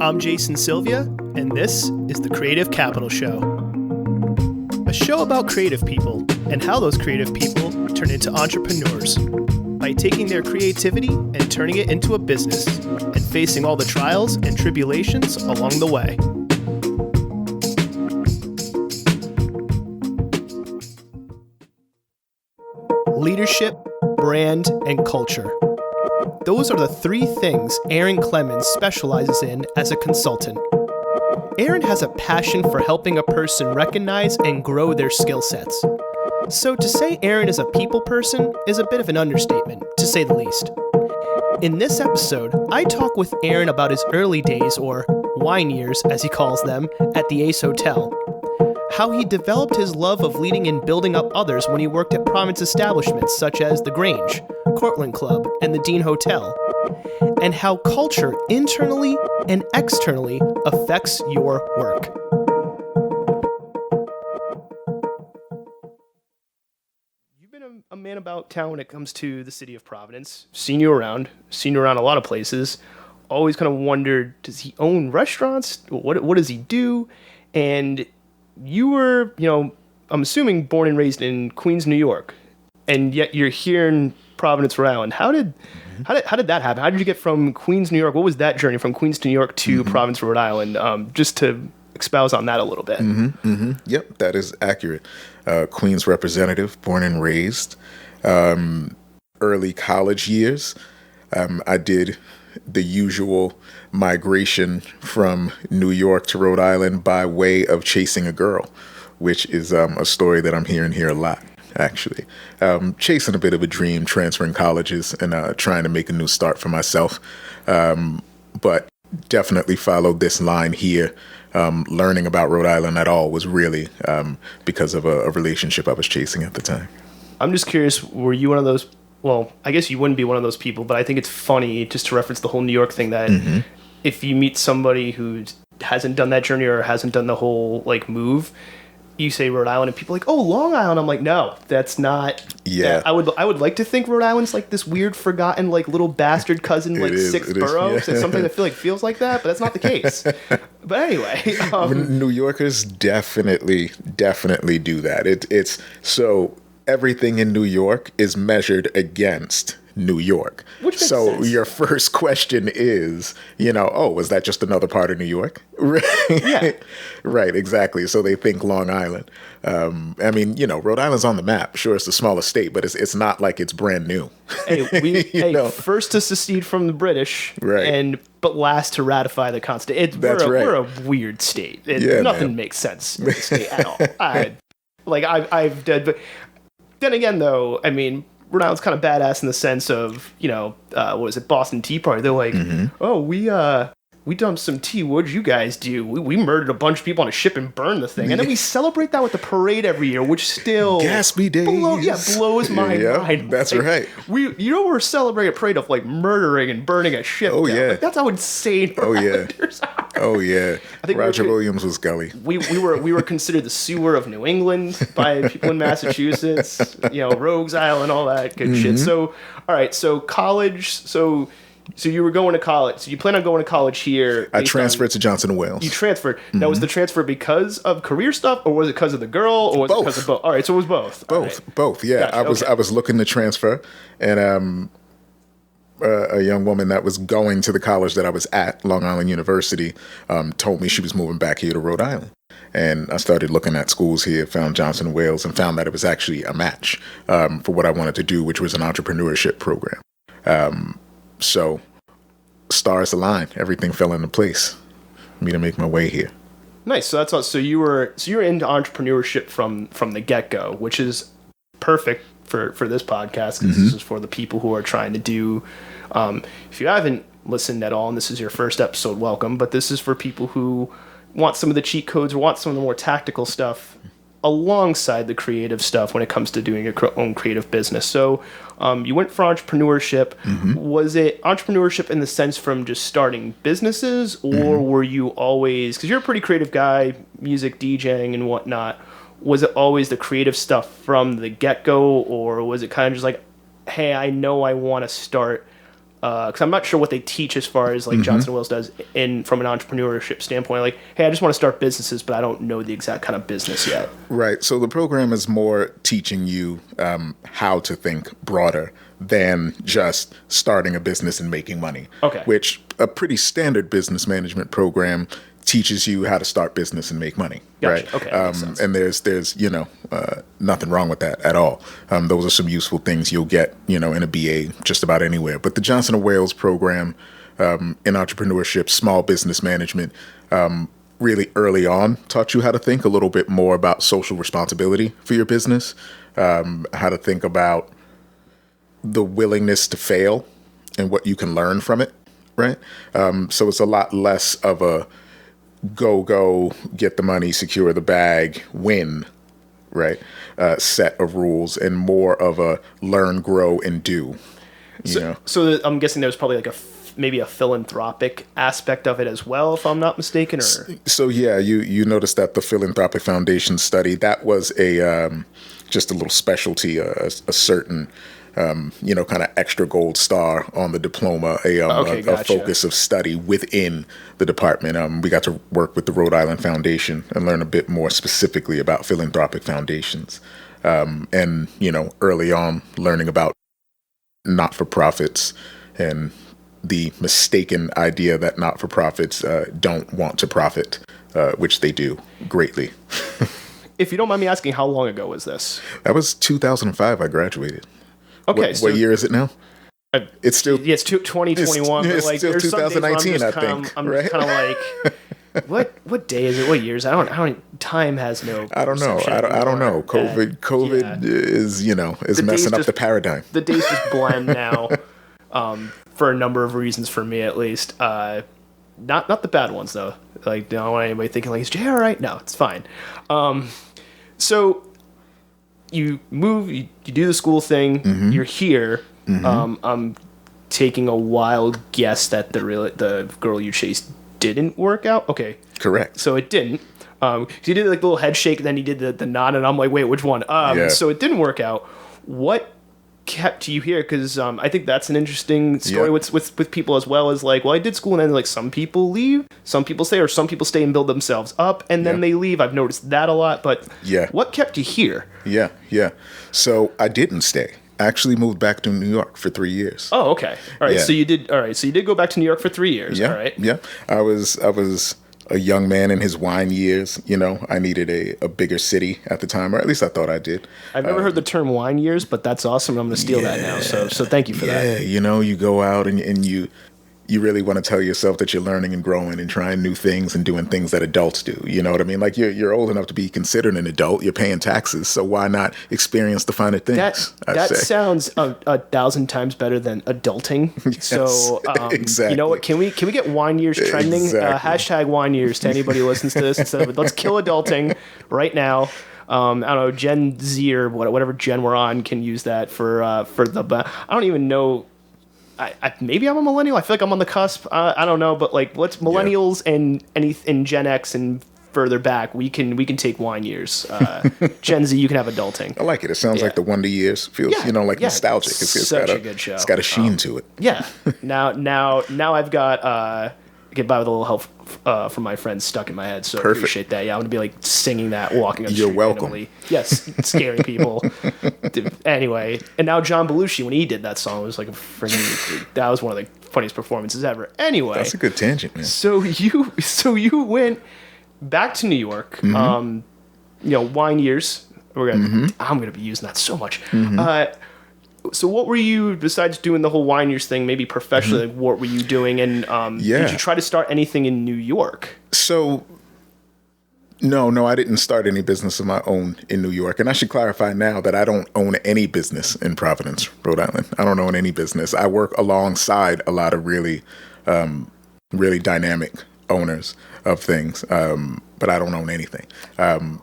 I'm Jason Sylvia, and this is the Creative Capital Show. A show about creative people and how those creative people turn into entrepreneurs by taking their creativity and turning it into a business and facing all the trials and tribulations along the way. Leadership, brand, and culture. Those are the three things Aarin Clemons specializes in as a consultant. Aarin has a passion for helping a person recognize and grow their skill sets. So to say Aarin is a people person is a bit of an understatement, to say the least. In this episode, I talk with Aarin about his early days, or wine years as he calls them, at the Ace Hotel. How he developed his love of leading and building up others when he worked at Providence establishments such as the Grange, Courtland Club, and the Dean Hotel, and how culture internally and externally affects your work. You've been a man about town when it comes to the city of Providence. Seen you around a lot of places. Always kind of wondered, does he own restaurants? What does he do? And you were, I'm assuming born and raised in Queens, New York, and yet you're here in Providence, Rhode Island. How did that happen? How did you get from Queens, New York? What was that journey from Queens to New York to Providence, Rhode Island? Just to espouse on that a little bit. Yep, that is accurate. Queens representative, born and raised. Early college years, I did the usual migration from New York to Rhode Island by way of chasing a girl, which is a story that I'm hearing here a lot, actually. Chasing a bit of a dream, transferring colleges and trying to make a new start for myself. But definitely followed this line here. Learning about Rhode Island at all was really because of a relationship I was chasing at the time. I'm just curious, were you one of those? Well, I guess you wouldn't be one of those people, but I think it's funny, just to reference the whole New York thing, that if you meet somebody who hasn't done that journey or hasn't done the whole move, you say Rhode Island and people are like, oh, Long Island. I'm like, no, that's not. Yeah. I would like to think Rhode Island's like this weird forgotten little bastard cousin, sixth borough. Yeah. So something that feels like that, but that's not the case. But anyway, New Yorkers definitely do that. It's so everything in New York is measured against New York. Which makes so sense. Your first question is, was that just another part of New York? Yeah. Right, exactly. So they think Long Island. Rhode Island's on the map. Sure, it's the smallest state, but it's not like it's brand new. Hey, first to secede from the British, right? But last to ratify the Constitution. We're a weird state. Nothing makes sense in the state at all. I've done, but then again, though, Rhode Island's kind of badass in the sense of, what was it, Boston Tea Party? They're like, oh, we dumped some tea. What did you guys do? We murdered a bunch of people on a ship and burned the thing. And then we celebrate that with the parade every year, which still Gaspy days. Blows my mind. That's right. We're celebrating a parade of murdering and burning a ship. Oh, yeah. That's how insane Islanders are. Oh, yeah. I think Roger Williams was gully. We were considered the sewer of New England by people in Massachusetts, Rogues Island, all that good shit. So, all right, so college, so you were going to college. So you plan on going to college here. I transferred to Johnson & Wales. You transferred. Now, was the transfer because of career stuff, or was it because of the girl, or was it because of both? All right, so it was both. Both. Yeah, gotcha, I was looking to transfer, and a young woman that was going to the college that I was at, Long Island University, told me she was moving back here to Rhode Island. And I started looking at schools here, found Johnson & Wales, and found that it was actually a match for what I wanted to do, which was an entrepreneurship program. So stars aligned, everything fell into place for me to make my way here. Nice. So that's all. So you were into entrepreneurship from the get-go, which is perfect for this podcast, because this is for the people who are trying to do. If you haven't listened at all, and this is your first episode, welcome. But this is for people who want some of the cheat codes or want some of the more tactical stuff alongside the creative stuff when it comes to doing your own creative business. So you went for entrepreneurship. Was it entrepreneurship in the sense from just starting businesses, or were you always, because you're a pretty creative guy, music, DJing and whatnot, was it always the creative stuff from the get-go, or was it kind of just like, hey, I know I want to start because I'm not sure what they teach as far as like Johnson Wales does from an entrepreneurship standpoint. Like, hey, I just want to start businesses, but I don't know the exact kind of business yet. Right. So the program is more teaching you how to think broader than just starting a business and making money. Okay. Which a pretty standard business management program teaches you how to start business and make money. Gotcha. Right. Okay. Makes sense. And there's nothing wrong with that at all. Those are some useful things you'll get in a BA just about anywhere. But the Johnson & Wales program in entrepreneurship, small business management, really early on taught you how to think a little bit more about social responsibility for your business, how to think about the willingness to fail and what you can learn from it. Right. So it's a lot less of a go, get the money, secure the bag, win, right? Set of rules, and more of a learn, grow, and do. So I'm guessing there's probably like maybe a philanthropic aspect of it as well, if I'm not mistaken. Or so yeah, you noticed that the Philanthropic Foundation study, that was a just a little specialty, a certain kind of extra gold star on the diploma, a focus of study within the department. We got to work with the Rhode Island Foundation and learn a bit more specifically about philanthropic foundations. And early on learning about not-for-profits and the mistaken idea that not-for-profits don't want to profit, which they do greatly. If you don't mind me asking, how long ago was this? That was 2005. I graduated. Okay, what year is it now? It's still 2021. It's but like, still 2019, I think. I'm right? just kind of like, what day is it? What year is it? I don't. Time has no. I don't know. I don't know. COVID is messing up the paradigm. The days just blend now, for a number of reasons for me at least. Not the bad ones though. Like, don't want anybody thinking like, is Jay all right? No, it's fine. So you move, you do the school thing, you're here. I'm taking a wild guess that the girl you chased didn't work out. Okay. Correct. So it didn't. You did like the little head shake, then you did the nod, and I'm like, wait, which one? So it didn't work out. What kept you here? Because I think that's an interesting story with people as well, as like, well, I did school, and then like some people leave, some people stay, or some people stay and build themselves up, and then they leave. I've noticed that a lot. But what kept you here? Yeah. So I didn't stay. I actually moved back to New York for 3 years. Oh, okay. All right. Yeah. So you did. All right. So you did go back to New York for 3 years. Yeah. All right. Yeah. I was a young man in his wine years. I needed a bigger city at the time, or at least I thought I did. I've never heard the term wine years, but that's awesome. I'm going to steal that now. So thank you for that. Yeah. You go out and you really want to tell yourself that you're learning and growing and trying new things and doing things that adults do. You know what I mean? Like you're old enough to be considered an adult. You're paying taxes, so why not experience the finer things? That sounds 1,000 times better than adulting. Yes, so exactly. You know what? Can we get wine years trending? Exactly. Hashtag wine years to anybody who listens to this. Instead of let's kill adulting right now. I don't know, Gen Z or whatever gen we're on can use that for the. I don't even know. Maybe I'm a millennial. I feel like I'm on the cusp. I don't know, but like, what's millennials and Gen X and further back? We can take wine years. Gen Z, you can have adulting. I like it. It sounds like the Wonder Years. Feels like nostalgic. It's such a good show. It's got a sheen to it. Yeah. Now I've got get by with a little help from my friends stuck in my head. So Perfect. I appreciate that. Yeah, I'm gonna be like singing that walking on the You're street welcome. randomly. Yes, scaring people. Anyway, and now John Belushi, when he did that song, it was like a freaking. That was one of the funniest performances ever. Anyway, that's a good tangent, man. So you went back to New York. Wine years. I'm gonna be using that so much. So what were you, besides doing the whole wine years thing, maybe professionally, like, what were you doing? And did you try to start anything in New York? So, no, I didn't start any business of my own in New York. And I should clarify now that I don't own any business in Providence, Rhode Island. I don't own any business. I work alongside a lot of really dynamic owners of things. But I don't own anything.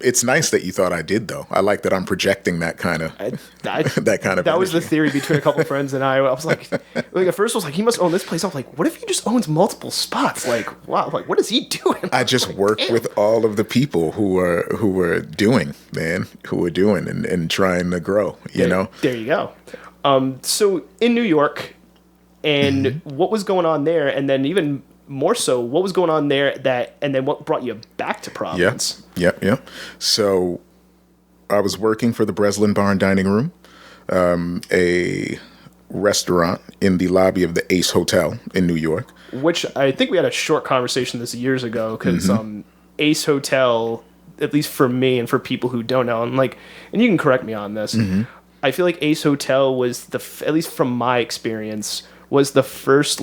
It's nice that you thought I did, though. I like that I'm projecting that kind of that kind of. That was the theory between a couple of friends and I. I was like at first I was like, he must own this place. I was like, what if he just owns multiple spots? Like, wow, like what is he doing? I just work with all of the people who were doing and trying to grow. You know. There you go. So in New York, And what was going on there? And then even more so, what was going on there and then what brought you back to Providence? Yep. So I was working for the Breslin Bar and Dining Room, a restaurant in the lobby of the Ace Hotel in New York. Which I think we had a short conversation this years ago, because Ace Hotel, at least for me and for people who don't know, and you can correct me on this, I feel like Ace Hotel was at least from my experience, was the first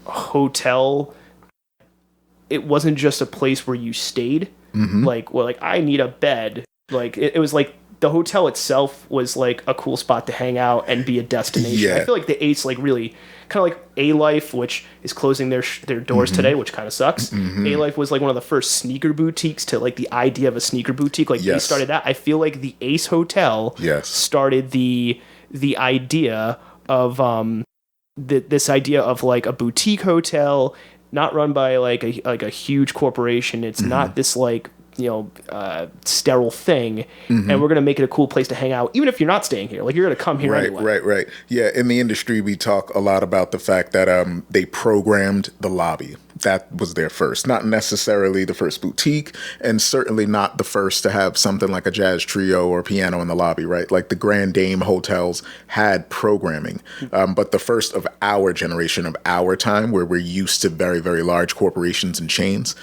hotel. It wasn't just a place where you stayed. I need a bed. It was like the hotel itself was like a cool spot to hang out and be a destination. Yeah. I feel like the Ace really kind of like A-Life, which is closing their doors today, which kind of sucks. A-Life was like one of the first sneaker boutiques to the idea of a sneaker boutique. They started that. I feel like the Ace Hotel started the idea of this idea of a boutique hotel, not run by a huge corporation. It's not this sterile thing, and we're going to make it a cool place to hang out, even if you're not staying here. You're going to come here anyway. Right. Yeah, in the industry, we talk a lot about the fact that they programmed the lobby. That was their first. Not necessarily the first boutique, and certainly not the first to have something like a jazz trio or piano in the lobby, right? Like the Grand Dame hotels had programming, but the first of our generation, of our time, where we're used to very, very large corporations and chains,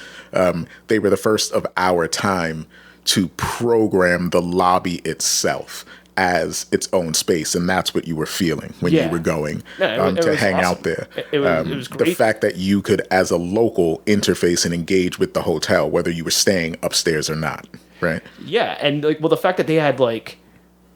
they were the first of our time to program the lobby itself as its own space, and that's what you were feeling when you were going to hang out there. It was great. The fact that you could, as a local, interface and engage with the hotel, whether you were staying upstairs or not, right? Yeah, and the fact that they had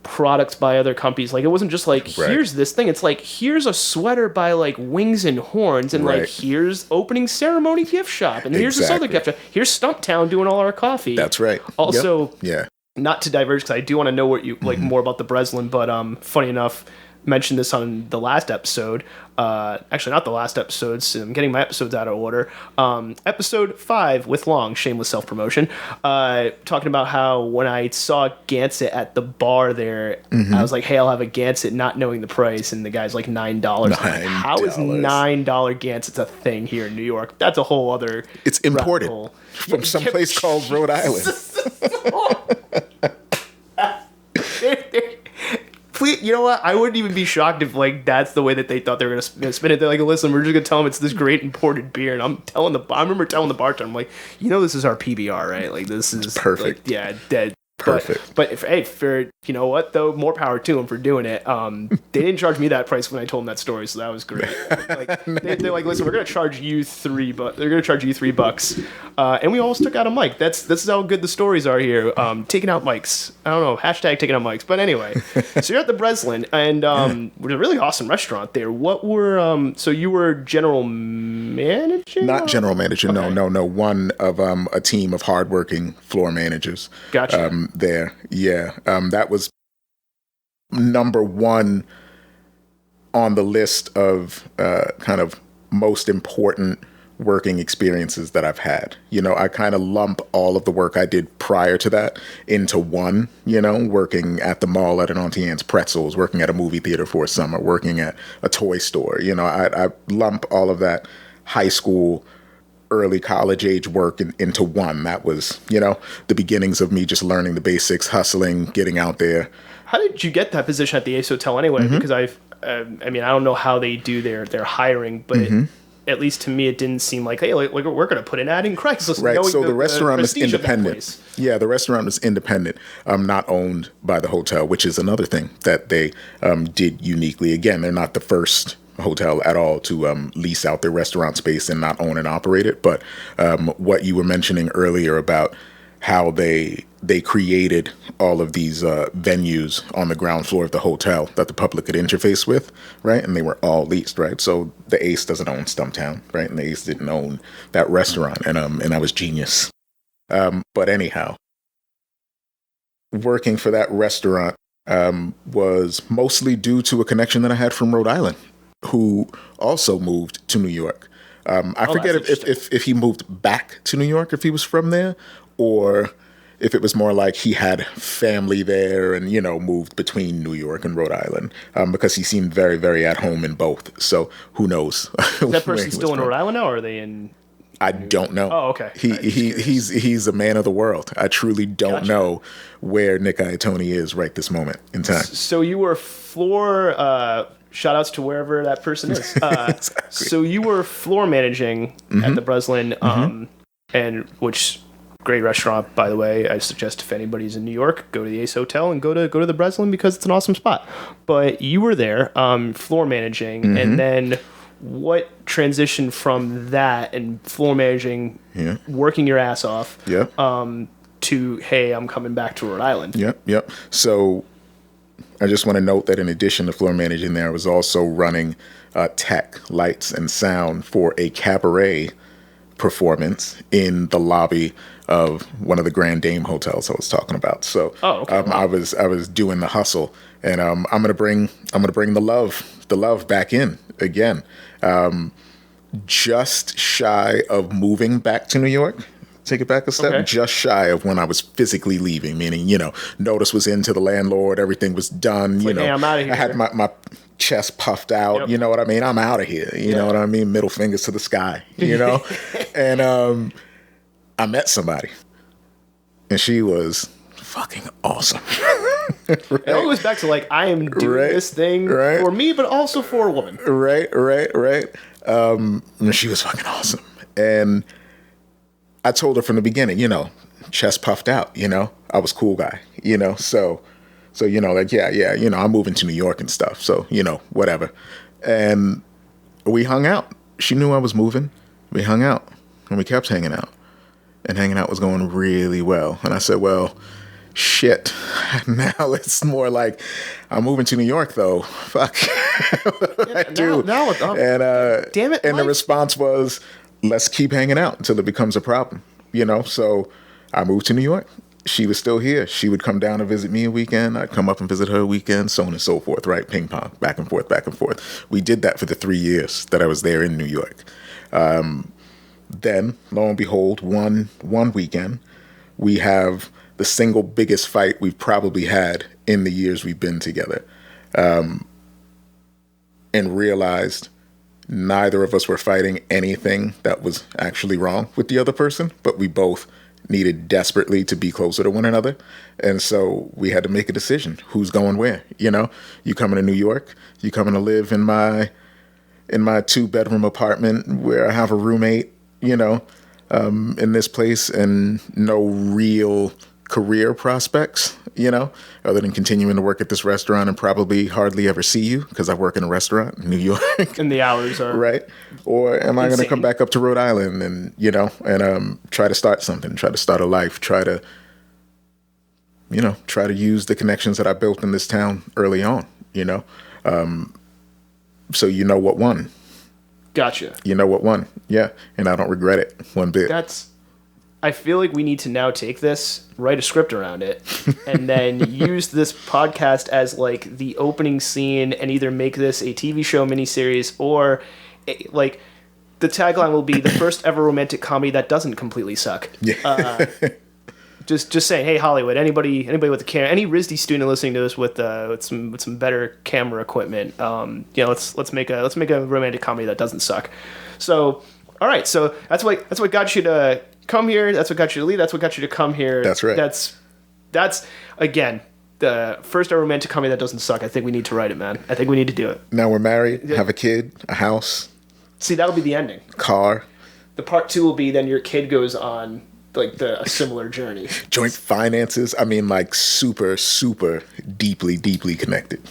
products by other companies, it wasn't just here's this thing. It's here's a sweater by Wings and Horns, and here's opening ceremony gift shop, and here's this other gift shop. Here's Stumptown doing all our coffee. That's right. Also, yeah. Not to diverge, because I do want to know what you more about the Breslin, but funny enough, mentioned this on the last episode. Actually, not the last episode, so I'm getting my episodes out of order. Episode 5 with Long, shameless self-promotion, talking about how when I saw Gansett at the bar there, I was like, hey, I'll have a Gansett, not knowing the price, and the guy's like $9. How is $9 Gansett a thing here in New York? That's a whole other... It's imported from some place called Rhode Island. Please, you know what? I wouldn't even be shocked if that's the way that they thought they were gonna spin it. They're like, listen, we're just gonna tell them it's this great imported beer, and I remember telling the bartender, I'm like, this is our PBR, right? This is perfect. Dead. Perfect. But you know what though? More power to them for doing it. They didn't charge me that price when I told them that story, so that was great. They're like, listen, we're gonna charge you $3, but they're gonna charge you $3, and we almost took out a mic. This is how good the stories are here. Taking out mics. I don't know. Hashtag taking out mics. But anyway, so you're at the Breslin, and it was a really awesome restaurant there. What were so you were general manager? Not general manager. Okay. No. One of a team of hardworking floor managers. Gotcha. There. Yeah. That was number one on the list of kind of most important working experiences that I've had. I kind of lump all of the work I did prior to that into one, working at the mall at an Auntie Anne's Pretzels, working at a movie theater for a summer, working at a toy store. I lump all of that high school, early college age work into one. That was, the beginnings of me just learning the basics, hustling, getting out there. How did you get that position at the Ace Hotel anyway? Because I don't know how they do their hiring, but at least to me, it didn't seem like, hey, we're going to put an ad in Craigslist. Right. So the restaurant was independent. Yeah, the restaurant was independent, not owned by the hotel, which is another thing that they did uniquely. Again, they're not the first hotel at all to lease out their restaurant space and not own and operate it. But what you were mentioning earlier about how they created all of these venues on the ground floor of the hotel that the public could interface with, right? And they were all leased, right? So the Ace doesn't own Stumptown, right? And the Ace didn't own that restaurant, and that was genius. But anyhow, working for that restaurant was mostly due to a connection that I had from Rhode Island, who also moved to New York. I forget if he moved back to New York, if he was from there, or if it was more like he had family there and, moved between New York and Rhode Island, because he seemed very, very at home in both. So who knows? Is that person still in Rhode Island now, or are they in... I don't know. Oh, okay. He's a man of the world. I truly don't know where Nick Iatoni is right this moment in time. So you were floor... shout outs to wherever that person is. Exactly. So you were floor managing at the Breslin, and which great restaurant, by the way. I suggest if anybody's in New York, go to the Ace Hotel and go to the Breslin because it's an awesome spot. But you were there, floor managing, and then what transitioned from that and floor managing, working your ass off, to, hey, I'm coming back to Rhode Island. Yep. So I just want to note that in addition to floor managing there, I was also running tech, lights, and sound for a cabaret performance in the lobby of one of the Grand Dame hotels I was talking about. So I was doing the hustle, and I'm gonna bring the love back in again. Just shy of moving back to New York. Take it back a step, just shy of when I was physically leaving, meaning, notice was into the landlord, everything was done, hey, I'm out of here. I had my chest puffed out, you know what I mean? I'm out of here, you know what I mean? Middle fingers to the sky, And I met somebody, and she was fucking awesome. Right? It all goes back to, like, I am doing this thing for me, but also for a woman. Right. And she was fucking awesome. And I told her from the beginning, chest puffed out, I was cool guy, so, like, I'm moving to New York and stuff. So, whatever. And we hung out. She knew I was moving. We hung out and we kept hanging out, and hanging out was going really well. And I said, well, shit, now it's more like I'm moving to New York though. Fuck. I do. Damn it. And the response was, let's keep hanging out until it becomes a problem, So I moved to New York. She was still here. She would come down and visit me a weekend. I'd come up and visit her a weekend, so on and so forth, right? Ping pong, back and forth, back and forth. We did that for the 3 years that I was there in New York. Then, lo and behold, one weekend, we have the single biggest fight we've probably had in the years we've been together, and realized neither of us were fighting anything that was actually wrong with the other person, but we both needed desperately to be closer to one another. And so we had to make a decision. Who's going where? You coming to New York? You coming to live in my 2-bedroom apartment where I have a roommate, in this place, and no real career prospects, other than continuing to work at this restaurant and probably hardly ever see you because I work in a restaurant in New York. And the hours are right. Or am I going to come back up to Rhode Island and, try to start something, try to start a life, try to use the connections that I built in this town early on, so what won. Gotcha. What won. Yeah. And I don't regret it one bit. I feel like we need to now take this, write a script around it, and then use this podcast as like the opening scene, and either make this a TV show miniseries, or like the tagline will be the first ever romantic comedy that doesn't completely suck. Yeah. Just saying, hey, Hollywood, anybody with a camera, any RISD student listening to this with some better camera equipment, let's make a romantic comedy that doesn't suck. So, all right, so that's what got you to come here. That's what got you to leave. That's what got you to come here. That's right. That's again the first ever romantic comedy that doesn't suck. I think we need to write it, man. I think we need to do it. Now we're married, have a kid, a house. See, that'll be the ending. Car. The part 2 will be then your kid goes on like a similar journey. Joint finances. I mean, like super, super deeply connected.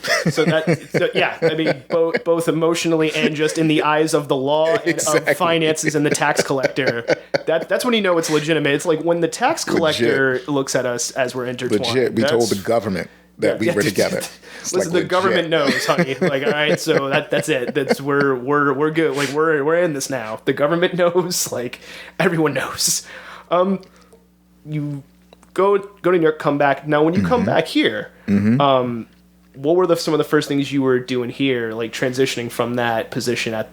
Both emotionally and just in the eyes of the law and of finances and the tax collector. That's when you know it's legitimate. It's like when the tax collector looks at us as we're intertwined. Legit. We told the government that we were together. Listen, the government knows, honey. Like, all right, so that's it. We're good. Like, we're in this now. The government knows. Like, everyone knows. You go to New York, come back. Now, when you come back here, what were some of the first things you were doing here, like transitioning from that position at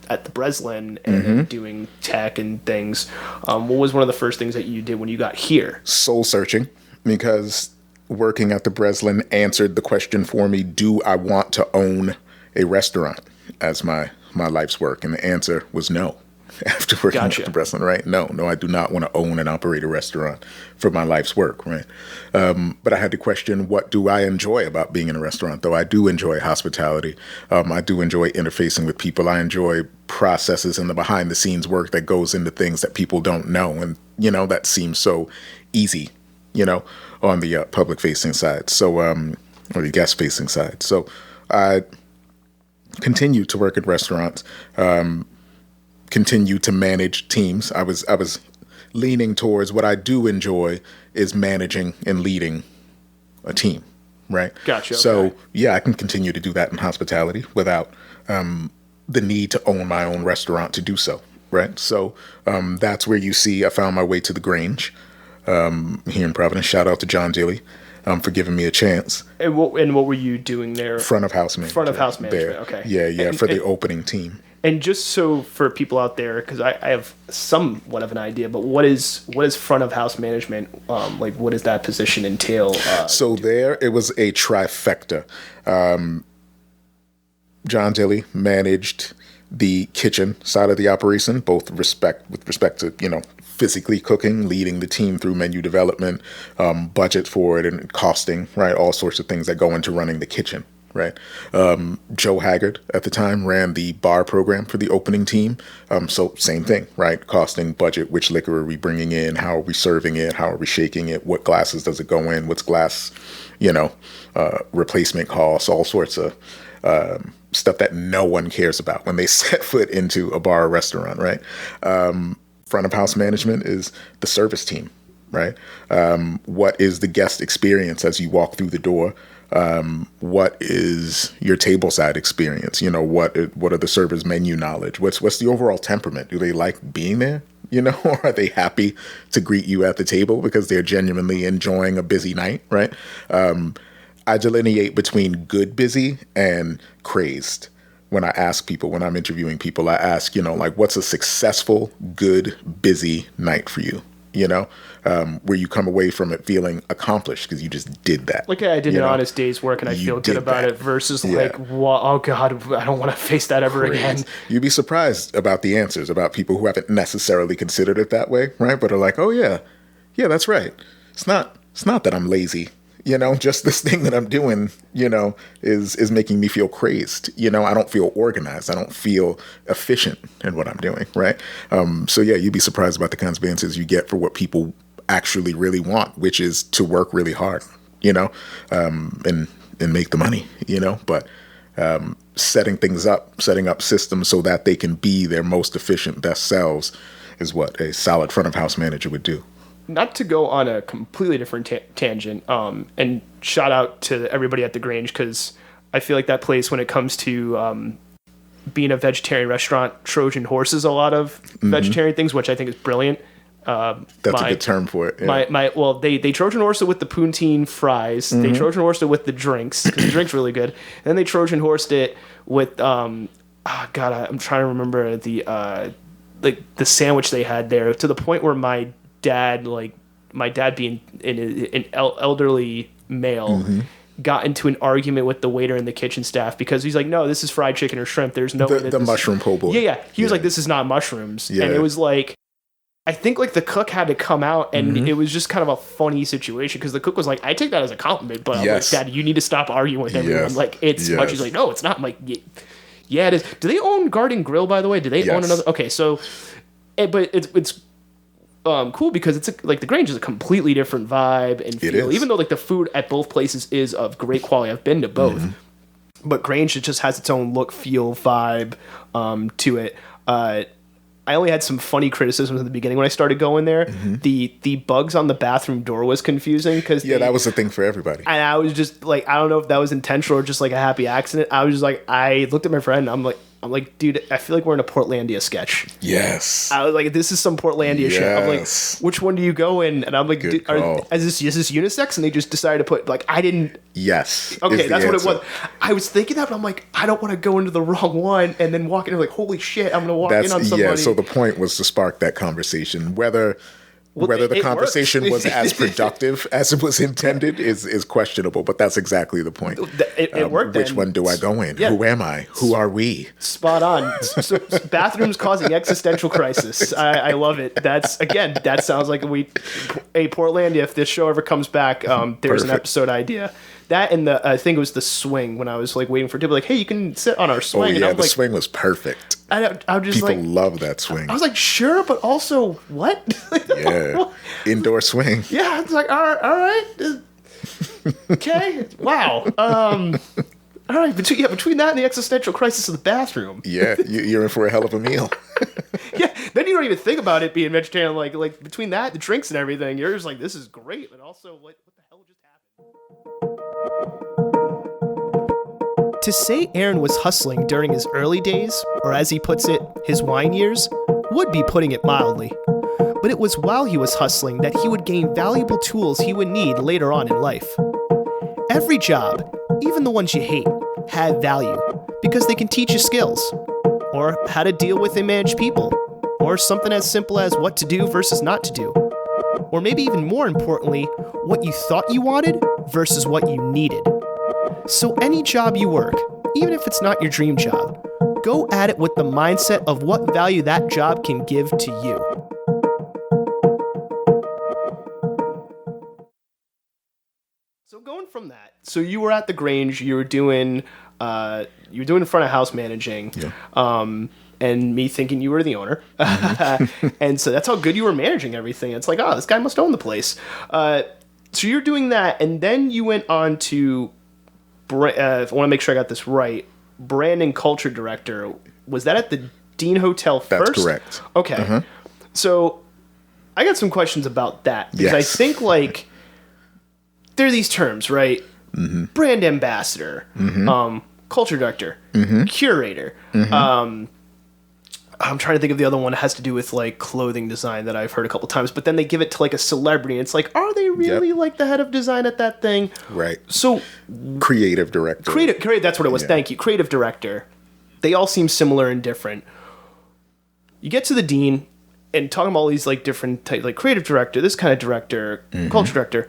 at the Breslin and doing tech and things. What was one of the first things that you did when you got here? Soul searching, because working at the Breslin answered the question for me, do I want to own a restaurant as my life's work? And the answer was no. After working at the Breslin, right? No, I do not want to own and operate a restaurant for my life's work, right? But I had to question, what do I enjoy about being in a restaurant? Though I do enjoy hospitality. I do enjoy interfacing with people. I enjoy processes and the behind the scenes work that goes into things that people don't know. And, that seems so easy, on the public facing side. So, or the guest facing side. So I continued to work at restaurants, continue to manage teams. I was leaning towards what I do enjoy is managing and leading a team, right? Gotcha. So okay. yeah, I can continue to do that in hospitality without the need to own my own restaurant to do so, right? So that's where you see I found my way to the Grange here in Providence. Shout out to John Dilly for giving me a chance. And what were you doing there? Front of house management. Front of house management. There. Okay. Yeah, for the opening team. And just so for people out there, because I have somewhat of an idea, but what is front of house management? Like, what does that position entail? So there, it was a trifecta. John Dilly managed the kitchen side of the operation, both with respect to, physically cooking, leading the team through menu development, budget for it and costing, right? All sorts of things that go into running the kitchen. Right. Joe Haggard at the time ran the bar program for the opening team. So same thing, right? Costing, budget, which liquor are we bringing in? How are we serving it? How are we shaking it? What glasses does it go in? What's glass, replacement costs, all sorts of stuff that no one cares about when they set foot into a bar or restaurant, right? Front of house management is the service team, right? What is the guest experience as you walk through the door? What is your table side experience? What are the servers' menu knowledge? What's the overall temperament? Do they like being there? Or are they happy to greet you at the table because they're genuinely enjoying a busy night, right? I delineate between good busy and crazed. When I ask people, when I'm interviewing people, I ask, what's a successful, good, busy night for you? Where you come away from it feeling accomplished because you just did that. Like, I did an honest day's work and I feel good about it versus oh God, I don't want to face that ever again. You'd be surprised about the answers about people who haven't necessarily considered it that way, right? But are like, oh yeah, that's right. It's not that I'm lazy. Just this thing that I'm doing, is making me feel crazed. I don't feel organized. I don't feel efficient in what I'm doing, right? So yeah, you'd be surprised about the kinds of answers you get for what people actually really want, which is to work really hard, and make the money, but setting up systems so that they can be their most efficient, best selves is what a solid front of house manager would do. Not to go on a completely different tangent, and shout out to everybody at the Grange, because I feel like that place, when it comes to being a vegetarian restaurant, Trojan horses a lot of vegetarian things, which I think is brilliant. That's a good term for it. Yeah. They Trojan horse it with the poutine fries. They Trojan horsed it with the drinks, because the drink's really good. And then they Trojan horsed it with I'm trying to remember the sandwich they had there, to the point where my dad being an elderly male, got into an argument with the waiter and the kitchen staff because he's like, no, this is fried chicken or shrimp. There's no way that the mushroom po' boy. Yeah. He was like, this is not mushrooms. Yeah. And it was like, I think like the cook had to come out, and it was just kind of a funny situation because the cook was like, I take that as a compliment, but I'm like, Dad, you need to stop arguing with everyone. Yes. Like, it's much. He's like, no, it's not. I'm like, yeah, it is. Do they own Garden Grill, by the way? Do they own another? Okay, so, but it's cool because it's like the Grange is a completely different vibe and feel, even though like the food at both places is of great quality. I've been to both, but Grange, it just has its own look, feel, vibe to it. I only had some funny criticisms at the beginning when I started going there. The bugs on the bathroom door was confusing because that was the thing for everybody. And I was just like, I don't know if that was intentional or just like a happy accident. I was just like, I looked at my friend and I'm like, I'm like, dude, I feel like we're in a Portlandia sketch. Yes. I was like, this is some Portlandia shit. I'm like, Yes. which one do you go in? And I'm like, Good call. is this unisex? And they just decided to put, like, I didn't. Yes. Okay, is that's the what it answer. was. I was thinking that, but I'm like, I don't want to go into the wrong one and then walk in and like, holy shit, I'm going to walk in on somebody. Yeah, so the point was to spark that conversation. Whether the it conversation works. was as productive as it was intended is questionable, but that's exactly the point. It worked. Which then. one do I go in? Yeah. Who am I? Who are we? Spot on. So, bathrooms causing existential crisis. I love it. That sounds like a Portlandia. If this show ever comes back, there's an Perfect. episode idea. That and I think it was the swing when I was like waiting for it to be like, hey, you can sit on our swing. Oh and yeah, I'm the like, swing was perfect. I'm just People like, love that swing. I was like, sure, but also what? Yeah, indoor swing. Yeah, it's like, all right. Okay, wow. All right, between that and the existential crisis of the bathroom. Yeah, you're in for a hell of a meal. Yeah, then you don't even think about it being vegetarian. Like between that, the drinks and everything, you're just like, this is great, but also, what the hell just happened? To say Aarin was hustling during his early days, or as he puts it, his wine years, would be putting it mildly. But it was while he was hustling that he would gain valuable tools he would need later on in life. Every job, even the ones you hate, have value because they can teach you skills, or how to deal with and manage people, or something as simple as what to do versus not to do, or maybe even more importantly, what you thought you wanted versus what you needed. So any job you work, even if it's not your dream job, go at it with the mindset of what value that job can give to you. So going from that, so you were at the Grange, you were doing front of house managing, and me thinking you were the owner, and so that's how good you were managing everything. It's like, oh, this guy must own the place. So you're doing that, and then you went on to, I want to make sure I got this right, brand and culture director. Was that at the Dean Hotel first? That's correct. Okay, so I got some questions about that because I think like. There are these terms, right? Mm-hmm. Brand ambassador, culture director, curator. I'm trying to think of the other one that has to do with like clothing design that I've heard a couple times, but then they give it to like a celebrity. And it's like, are they really like the head of design at that thing? Right. So Creative director. Creative, that's what it was. Yeah. Thank you. Creative director. They all seem similar and different. You get to the dean and talking about all these like different type, like creative director, this kind of director, culture director.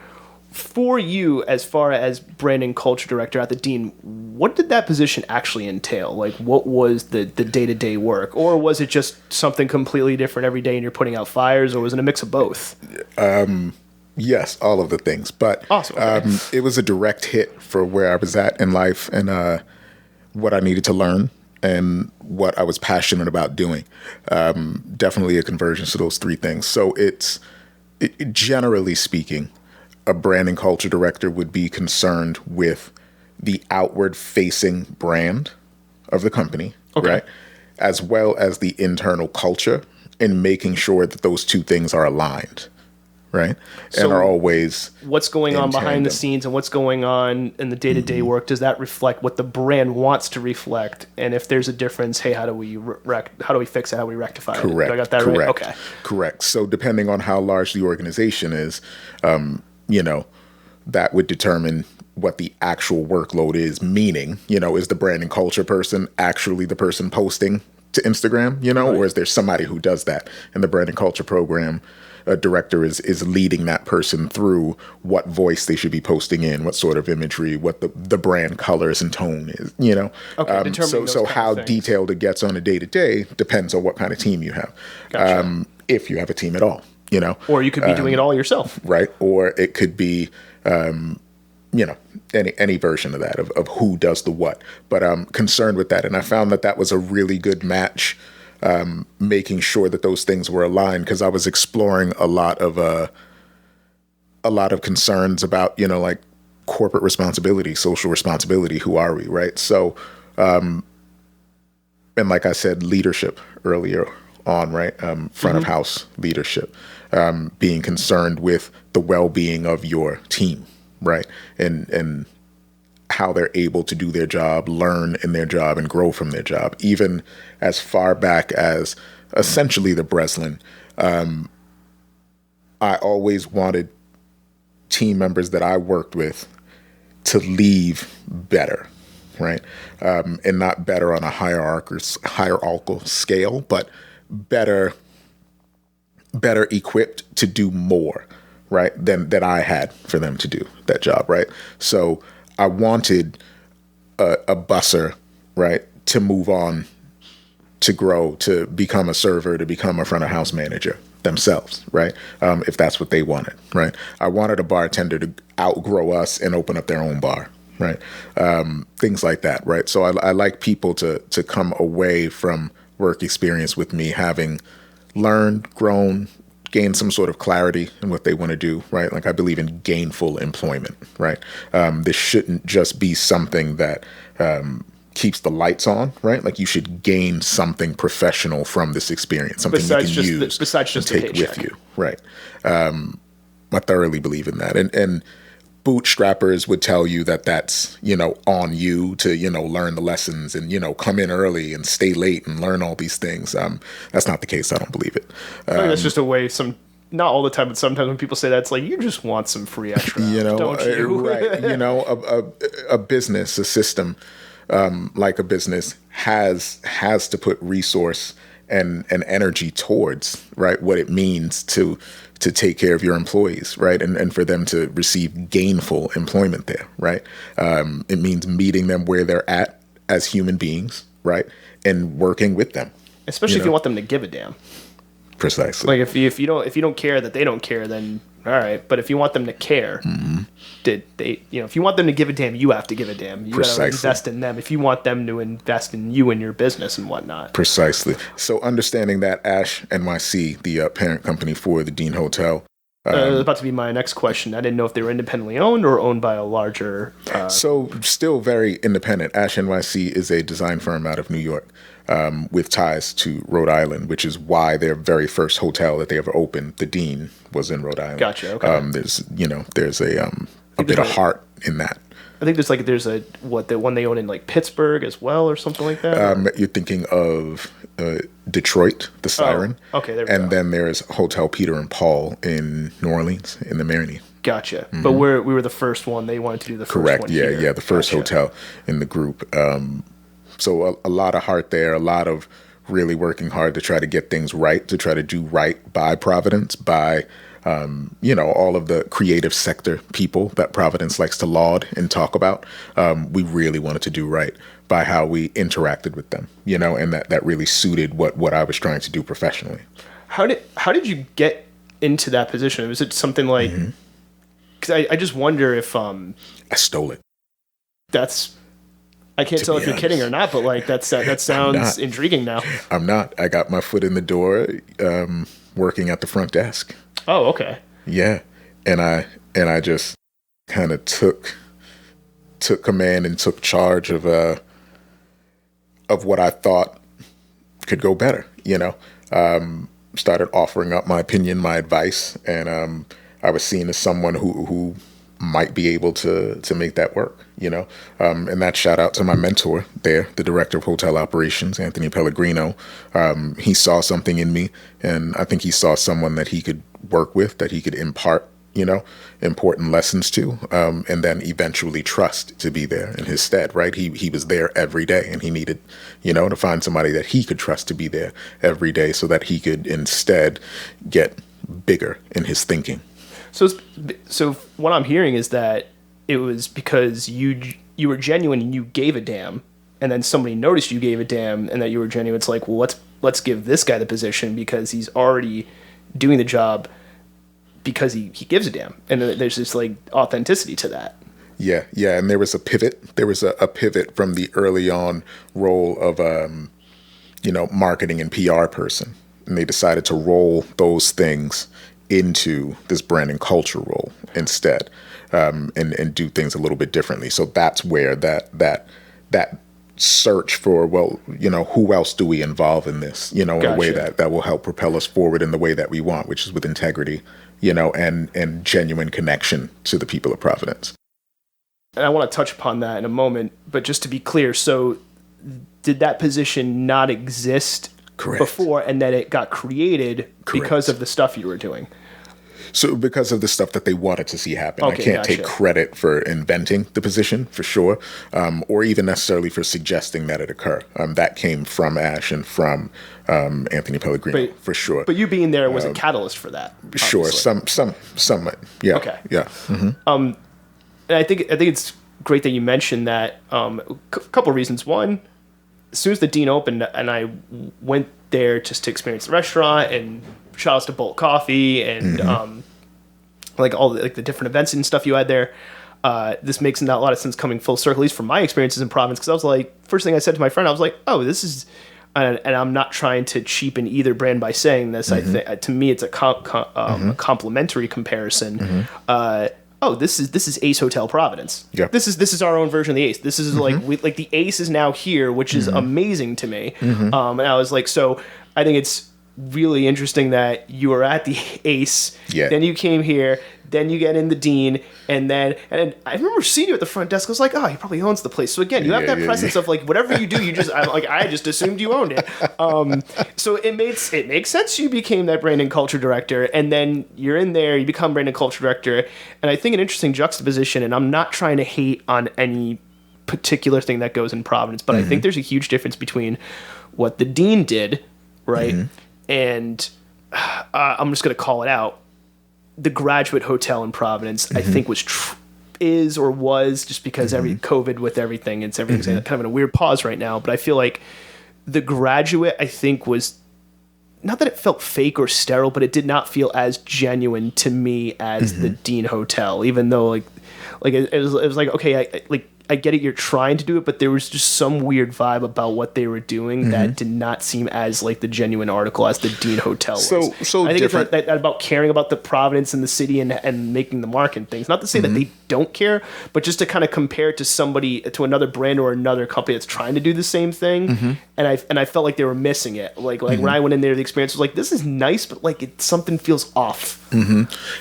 For you, as far as brand and culture director at the Dean, what did that position actually entail? Like, what was the day-to-day work? Or was it just something completely different every day and you're putting out fires, or was it a mix of both? Yes, all of the things. But awesome. Okay. It was a direct hit for where I was at in life and what I needed to learn and what I was passionate about doing. Definitely a convergence to those three things. So generally speaking, a brand and culture director would be concerned with the outward facing brand of the company, right? As well as the internal culture and making sure that those two things are aligned, right? So and are always what's going on behind the scenes and what's going on in the day-to-day work, does that reflect what the brand wants to reflect? And if there's a difference, hey, how do we fix it? How do we rectify it? Correct. I got that right? Okay. Correct. So depending on how large the organization is, that would determine what the actual workload is, meaning, is the brand and culture person actually the person posting to Instagram, or is there somebody who does that? And the brand and culture program director is leading that person through what voice they should be posting in, what sort of imagery, what the brand colors and tone is, Okay, so how detailed it gets on a day-to-day depends on what kind of team you have. Gotcha. If you have a team at all, Or you could be doing it all yourself. Right. Or it could be, any version of that, of who does the what. But I'm concerned with that. And I found that was a really good match, making sure that those things were aligned, because I was exploring a lot of concerns about, like corporate responsibility, social responsibility. Who are we? Right. So, and like I said, leadership earlier on, right? Front of house leadership, being concerned with the well-being of your team, right? And how they're able to do their job, learn in their job, and grow from their job. Even as far back as essentially the Breslin, I always wanted team members that I worked with to leave better, right? And not better on a hierarchical scale, but better equipped to do more, right, than I had for them to do that job, right? So I wanted a busser, right, to move on, to grow, to become a server, to become a front of house manager themselves, right? If that's what they wanted, right? I wanted a bartender to outgrow us and open up their own bar, right? Things like that, right? So I like people to come away from work experience with me having learned, grown, gained some sort of clarity in what they want to do, right? Like I believe in gainful employment, right? This shouldn't just be something that keeps the lights on, right? Like you should gain something professional from this experience, something besides you can use, besides just take with you, right? I thoroughly believe in that, and bootstrappers would tell you that that's, on you to, learn the lessons and, come in early and stay late and learn all these things. That's not the case. I don't believe it. I think that's just a way not all the time, but sometimes when people say that, it's like, you just want some free extra, don't you? Right. A business, a system, like a business has to put resource and energy towards, right, what it means to take care of your employees, right, and for them to receive gainful employment there, right. It means meeting them where they're at as human beings, right, and working with them. Especially if you want them to give a damn. Precisely. Like if you don't care that they don't care, then all right. But if you want them to care, if you want them to give a damn, you have to give a damn. You got to invest in them. If you want them to invest in you and your business and whatnot. Precisely. So understanding that Ash NYC, the parent company for the Dean Hotel. That was about to be my next question. I didn't know if they were independently owned or owned by a larger. So still very independent. Ash NYC is a design firm out of New York. With ties to Rhode Island, which is why their very first hotel that they ever opened, the Dean, was in Rhode Island. Gotcha. Okay. There's a bit of heart in that. I think there's the one they own in like Pittsburgh as well or something like that. You're thinking of Detroit, the Siren. Oh, okay, there we go. And then there's Hotel Peter and Paul in New Orleans in the Marigny. Gotcha. Mm-hmm. But we were the first one. They wanted to do the first Correct. one. Correct. Yeah. The first Gotcha. hotel in the group. So a lot of heart there, a lot of really working hard to try to get things right, to try to do right by Providence, by, all of the creative sector people that Providence likes to laud and talk about. We really wanted to do right by how we interacted with them, and that really suited what I was trying to do professionally. How did you get into that position? Was it something like, because I just wonder if... I stole it. I can't tell if you're kidding or not, but like that sounds intriguing now. I'm not. I got my foot in the door, working at the front desk. Oh, okay. Yeah, and I just kind of took command and took charge of what I thought could go better. Started offering up my opinion, my advice, and I was seen as someone who might be able to make that work, and that shout out to my mentor there, the director of hotel operations, Anthony Pellegrino. He saw something in me, and I think he saw someone that he could work with, that he could impart, important lessons to, and then eventually trust to be there in his stead, right? He was there every day, and he needed, to find somebody that he could trust to be there every day so that he could instead get bigger in his thinking. So what I'm hearing is that it was because you were genuine and you gave a damn, and then somebody noticed you gave a damn and that you were genuine. It's like, well, let's give this guy the position because he's already doing the job because he gives a damn, and there's this like authenticity to that. Yeah, and there was a pivot. There was a pivot from the early on role of marketing and PR person, and they decided to roll those things into this brand and culture role instead, and do things a little bit differently. So that's where that search for, who else do we involve in this, in a way that will help propel us forward in the way that we want, which is with integrity, and genuine connection to the people of Providence. and I want to touch upon that in a moment, but just to be clear, so did that position not exist Correct. before, and then it got created Correct. because of the stuff you were doing? So because of the stuff that they wanted to see happen. Okay, I can't gotcha. take credit for inventing the position, for sure, or even necessarily for suggesting that it occur. That came from Ash and from Anthony Pellegrino, for sure. But you being there was a catalyst for that. Sure, obviously. somewhat. Yeah. Okay. Yeah. Mm-hmm. And I think it's great that you mentioned that. A couple of reasons. One, as soon as the Dean opened, and I went there just to experience the restaurant, and shout outs to Bolt Coffee and like all the different events and stuff you had there. This makes not a lot of sense coming full circle, at least from my experiences in Providence, because I was like, first thing I said to my friend, I was like, oh, this is, and I'm not trying to cheapen either brand by saying this. I think to me it's a complementary comparison. Oh, this is Ace Hotel Providence. Yeah. This is our own version of the Ace. This is like the Ace is now here, which is amazing to me. And I was like, so I think it's really interesting that you were at the Ace, then you came here, then you get in the Dean, and I remember seeing you at the front desk. I was like, oh, he probably owns the place. So again, you have that presence of like whatever you do, I just assumed you owned it. So it makes sense you became that brand and culture director, and then you're in there, you become brand and culture director, and I think an interesting juxtaposition. And I'm not trying to hate on any particular thing that goes in Providence, but I think there's a huge difference between what the Dean did, right? And I'm just going to call it out. The Graduate Hotel in Providence, I think, was just because every COVID with everything, everything's kind of in a weird pause right now. But I feel like the Graduate, I think, was not that it felt fake or sterile, but it did not feel as genuine to me as the Dean Hotel. Even though it was like, okay, I get it, you're trying to do it, but there was just some weird vibe about what they were doing that did not seem as like the genuine article as the Dean Hotel was. So I think different. it's that about caring about the Providence and the city and making the mark and things. Not to say that they don't care, but just to kind of compare it to another brand or another company that's trying to do the same thing. And I felt like they were missing it. Like when I went in there, the experience was like, this is nice, but like something feels off.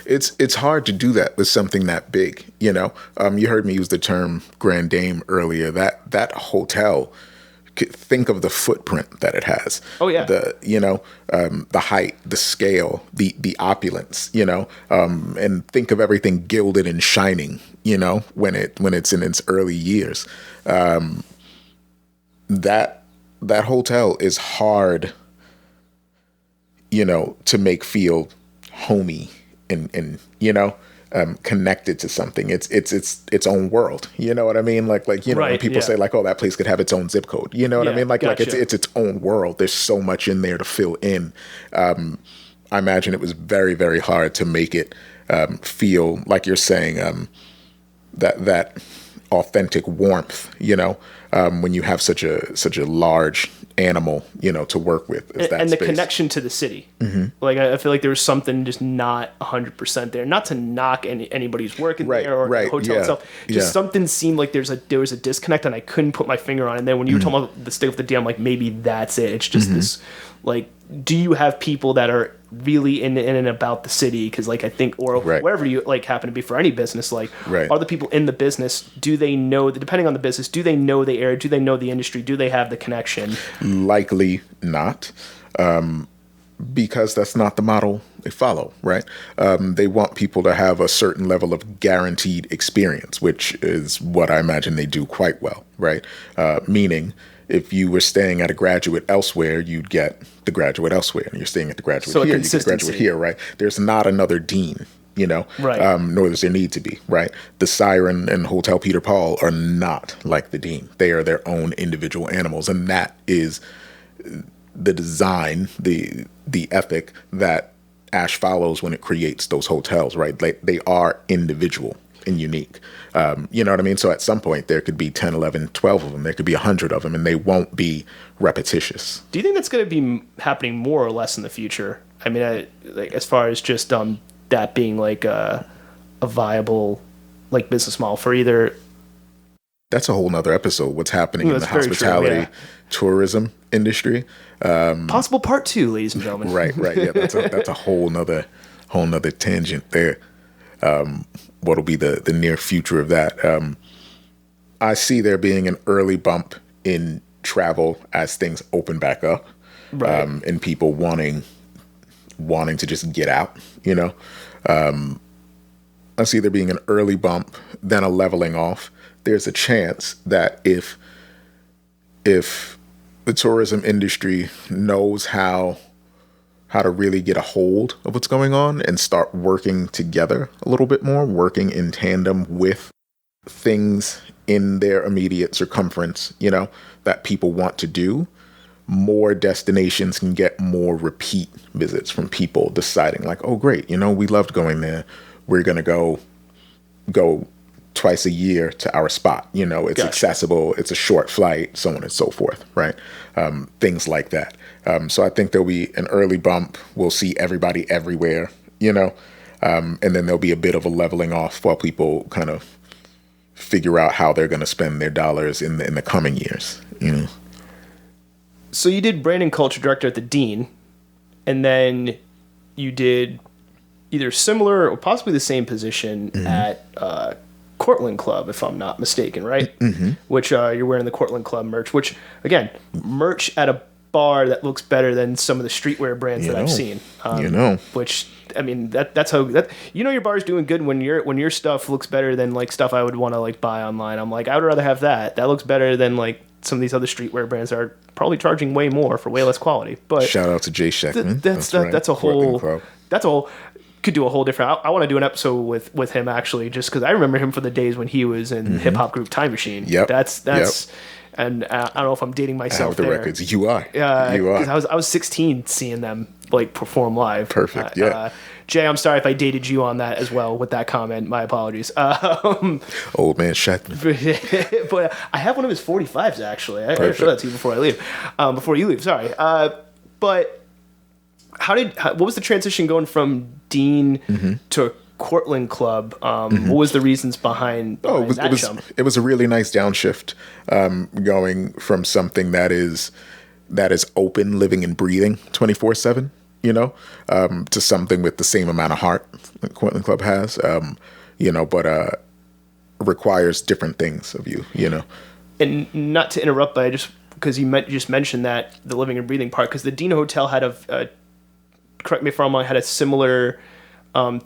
It's hard to do that with something that big, you know. You heard me use the term Grand Dame earlier. That hotel, think of the footprint that it has. Oh yeah. The height, the scale, the opulence, you know, and think of everything gilded and shining, you know, when it's in its early years. That hotel is hard, you know, to make feel homey and you know, connected to something. It's its own world. You know what I mean? Like you know, when people say like, oh, that place could have its own zip code. You know what I mean? Like it's its own world. There's so much in there to fill in. I imagine it was very, very hard to make it feel like you're saying that authentic warmth. You know, when you have such a large animal, you know, to work with, and the connection to the city. Like I feel like there was something just not 100% there. Not to knock anybody's work in there or the hotel itself. Just something seemed like there was a disconnect, and I couldn't put my finger on it. And then when you were talking about the stick with the D, I'm like, maybe that's it. It's just this, like, do you have people that are really in and about the city? Because like I think, or wherever you like happen to be for any business, like are the people in the business, do they know that, depending on the business, do they know the area, do they know the industry, do they have the connection? Likely not, because that's not the model they follow, right? They want people to have a certain level of guaranteed experience, which is what I imagine they do quite well, right? Meaning, if you were staying at a Graduate elsewhere, you'd get the Graduate elsewhere. And you're staying at the Graduate here, you get the Graduate here, right? There's not another Dean, you know, nor does there need to be, right? The Siren and Hotel Peter Paul are not like the Dean. They are their own individual animals. And that is the design, the ethic that Ash follows when it creates those hotels, right? Like, they are individual and unique. You know what I mean? So at some point there could be 10, 11, 12 of them. There could be 100 of them, and they won't be repetitious. Do you think that's going to be happening more or less in the future? I mean, like, as far as just that being like a viable like business model for either. That's a whole nother episode. What's happening in the hospitality tourism industry? Possible part 2, ladies and gentlemen. Right. Yeah, that's a whole nother tangent there. What'll be the near future of that? I see there being an early bump in travel as things open back up, Right. and people wanting to just get out. I see there being an early bump, then a leveling off. There's a chance that if the tourism industry knows how to really get a hold of what's going on and start working together a little bit more, working in tandem with things in their immediate circumference, that people want to do, more destinations can get more repeat visits from people deciding like, oh, great, we loved going there. We're going to go twice a year to our spot. It's Gotcha. accessible. It's a short flight, so on and so forth, right? Things like that. So I think there'll be an early bump. We'll see everybody everywhere, and then there'll be a bit of a leveling off while people kind of figure out how they're going to spend their dollars in the coming years. So you did brand and culture director at the Dean, and then you did either similar or possibly the same position at Courtland Club, if I'm not mistaken, right? Mm-hmm. Which you're wearing the Courtland Club merch, which, again, merch at a bar that looks better than some of the streetwear brands that I've seen. Which, I mean, that's how your bar's doing good when your stuff looks better than like stuff I would want to like buy online. I'm like, I would rather have that. That looks better than like some of these other streetwear brands that are probably charging way more for way less quality. But shout out to Jay Sheckman. That's a whole. Could do a whole different. I want to do an episode with him actually, just because I remember him from the days when he was in hip hop group Time Machine. Yep. That's. And I don't know if I'm dating myself. I have the records. You are. Because I was 16 seeing them like perform live. Perfect. Jay, I'm sorry if I dated you on that as well with that comment. My apologies. Old man Shetland. But I have one of his 45s actually. I gotta show that to you before I leave. Before you leave, sorry. But what was the transition going from Dean to Courtland Club? What was the reasons behind that jump? It was a really nice downshift, going from something that is open, living and breathing 24/7, to something with the same amount of heart that Courtland Club has, but requires different things of you, And not to interrupt, but because you just mentioned that the living and breathing part, because the Dean Hotel had correct me if I'm wrong, had a similar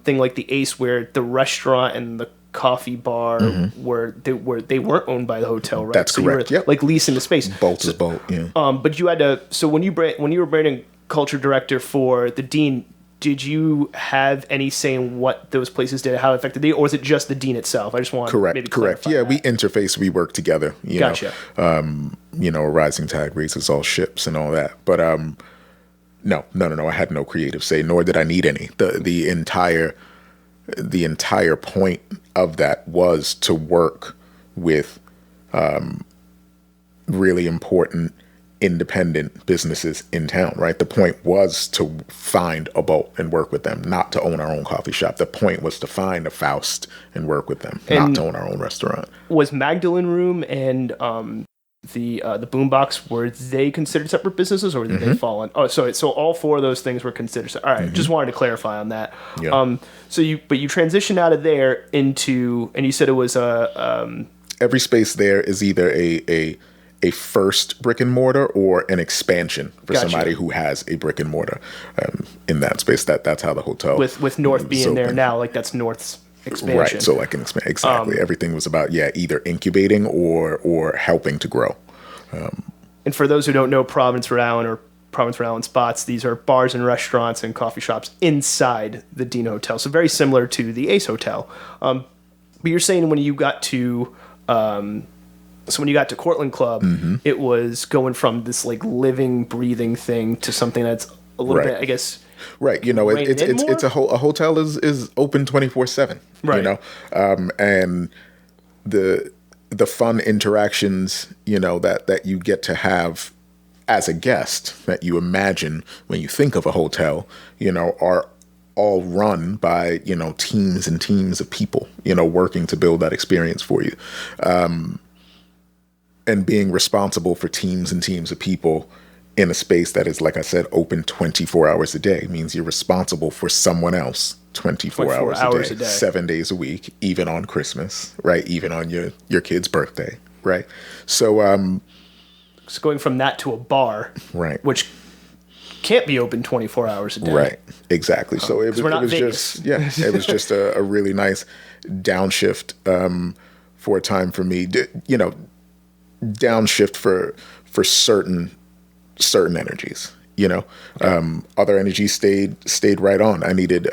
thing like the Ace, where the restaurant and the coffee bar they weren't owned by the hotel, right? That's correct. You were, like leasing the space. Bolt is bolt. Yeah. But you had to. So when you were brand and culture director for the Dean, did you have any say in what those places did, how it affected you, or was it just the Dean itself? I just want to maybe correct. Yeah, we interface, we work together. Gotcha. A rising tide raises all ships and all that, but No. I had no creative say, nor did I need any. The entire point of that was to work with really important independent businesses in town, right? The point was to find a boat and work with them, not to own our own coffee shop. The point was to find a Faust and work with them, not to own our own restaurant. Was Magdalene Room and the Boombox, were they considered separate businesses, or did they fall on? Oh, so all four of those things were considered. All right, just wanted to clarify on that. Yeah. So you transitioned out of there into, and you said it was every space there is either a first brick and mortar or an expansion for somebody who has a brick and mortar in that space. That's how the hotel with North being there now, like that's North's expansion. Right, so like an expansion. Exactly. Everything was about either incubating or helping to grow. And for those who don't know Providence, Rhode Island, or Providence, Rhode Island spots, these are bars and restaurants and coffee shops inside the Dean Hotel, so very similar to the Ace Hotel. But you're saying when you got to Courtland Club, it was going from this like living, breathing thing to something that's a little bit, I guess. Right, it's a hotel is open 24/7. Right, and the fun interactions that you get to have as a guest that you imagine when you think of a hotel, are all run by teams and teams of people working to build that experience for you, and being responsible for teams and teams of people in a space that is, like I said, open 24 hours a day means you're responsible for someone else 24 hours a day, 7 days a week, even on Christmas, right? Even on your kid's birthday, right? So, So going from that to a bar, right, which can't be open 24 hours a day. Right, exactly. So it was Vegas. it was just a really nice downshift for a time for me. Downshift for certain energies. Other energies stayed right on. I needed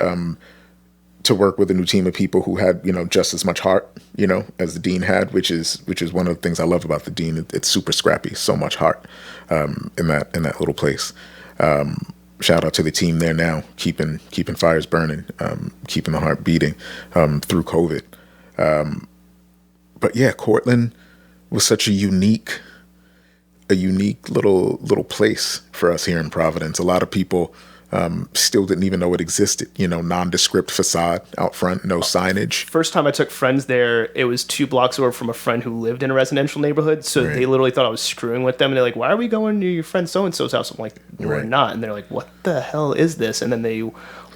to work with a new team of people who had just as much heart as the dean had, which is one of the things I love about the dean. It's super scrappy, so much heart in that little place. Shout out to the team there now, keeping fires burning, keeping the heart beating through COVID. But yeah, Courtland was such a unique little place for us here in Providence. A lot of people still didn't even know it existed. Nondescript facade out front, no signage. First time I took friends there, it was 2 blocks over from a friend who lived in a residential neighborhood. So They literally thought I was screwing with them. And they're like, why are we going to your friend so-and-so's house? I'm like, we're not. And they're like, what the hell is this? And then they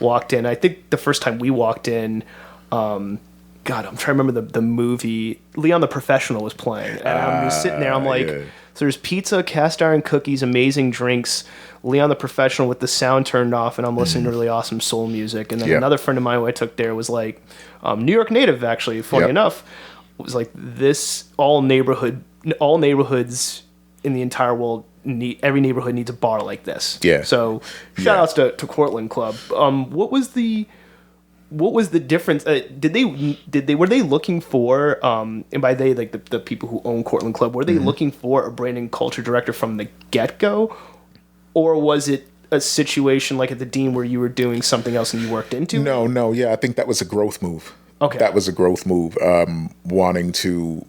walked in. I think the first time we walked in, God, I'm trying to remember the movie. Leon the Professional was playing. And I'm sitting there, I'm like, so there's pizza, cast iron cookies, amazing drinks, Leon the Professional with the sound turned off, and I'm listening to really awesome soul music. And then another friend of mine who I took there was like, New York native, actually, funny enough, was like, all neighborhoods in the entire world, every neighborhood needs a bar like this. Yeah. So shout outs to Courtland Club. What was the difference? Were they looking for, and by they, like the people who own Courtland Club, were they looking for a brand and culture director from the get-go? Or was it a situation like at the Dean where you were doing something else and you worked into it? No. Yeah, I think that was a growth move. Okay. That was a growth move. Wanting to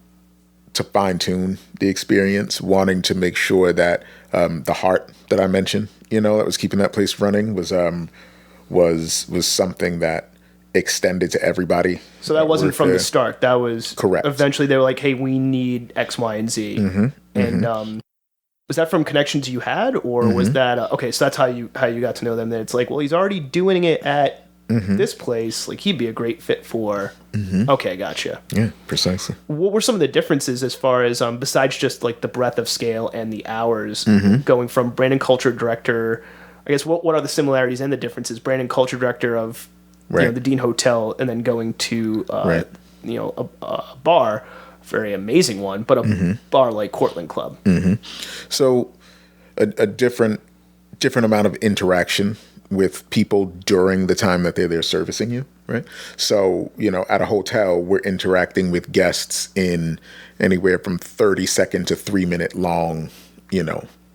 fine-tune the experience, wanting to make sure that the heart that I mentioned, that was keeping that place running was something that extended to everybody. So that wasn't from the start. That was correct. Eventually they were like, hey, we need X, Y, and Z. And was that from connections you had, or was that okay? So that's how you got to know them. That it's like, well, he's already doing it at this place. Like, he'd be a great fit for. Okay, gotcha. Yeah, precisely. What were some of the differences as far as besides just like the breadth of scale and the hours, going from brand and culture director? I guess what are the similarities and the differences? Brand and culture director of the Dean Hotel, and then going to a bar. Very amazing one, but a bar like Courtland Club. So a different amount of interaction with people during the time that they're there servicing you, right? So, at a hotel, we're interacting with guests in anywhere from 30-second to 3-minute long,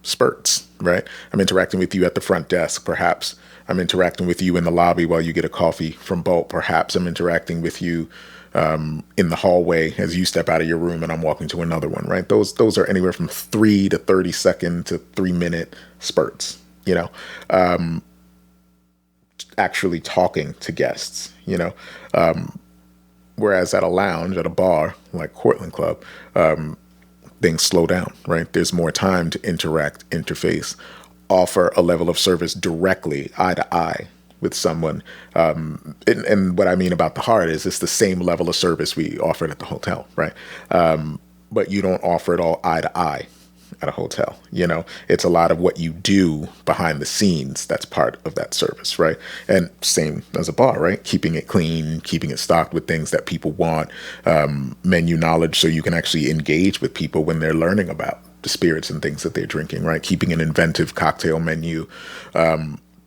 spurts, right? I'm interacting with you at the front desk, perhaps. I'm interacting with you in the lobby while you get a coffee from Bolt. Perhaps I'm interacting with you in the hallway as you step out of your room and I'm walking to another one, right? Those are anywhere from 3 to 30-second to 3-minute spurts, actually talking to guests, whereas at a lounge, at a bar like Courtland Club, things slow down, right? There's more time to interact, interface, offer a level of service directly, eye to eye with someone. And what I mean about the heart is it's the same level of service we offered at the hotel, right? But you don't offer it all eye to eye at a hotel. It's a lot of what you do behind the scenes that's part of that service, right? And same as a bar, right? Keeping it clean, keeping it stocked with things that people want, menu knowledge so you can actually engage with people when they're learning about the spirits and things that they're drinking, right? Keeping an inventive cocktail menu,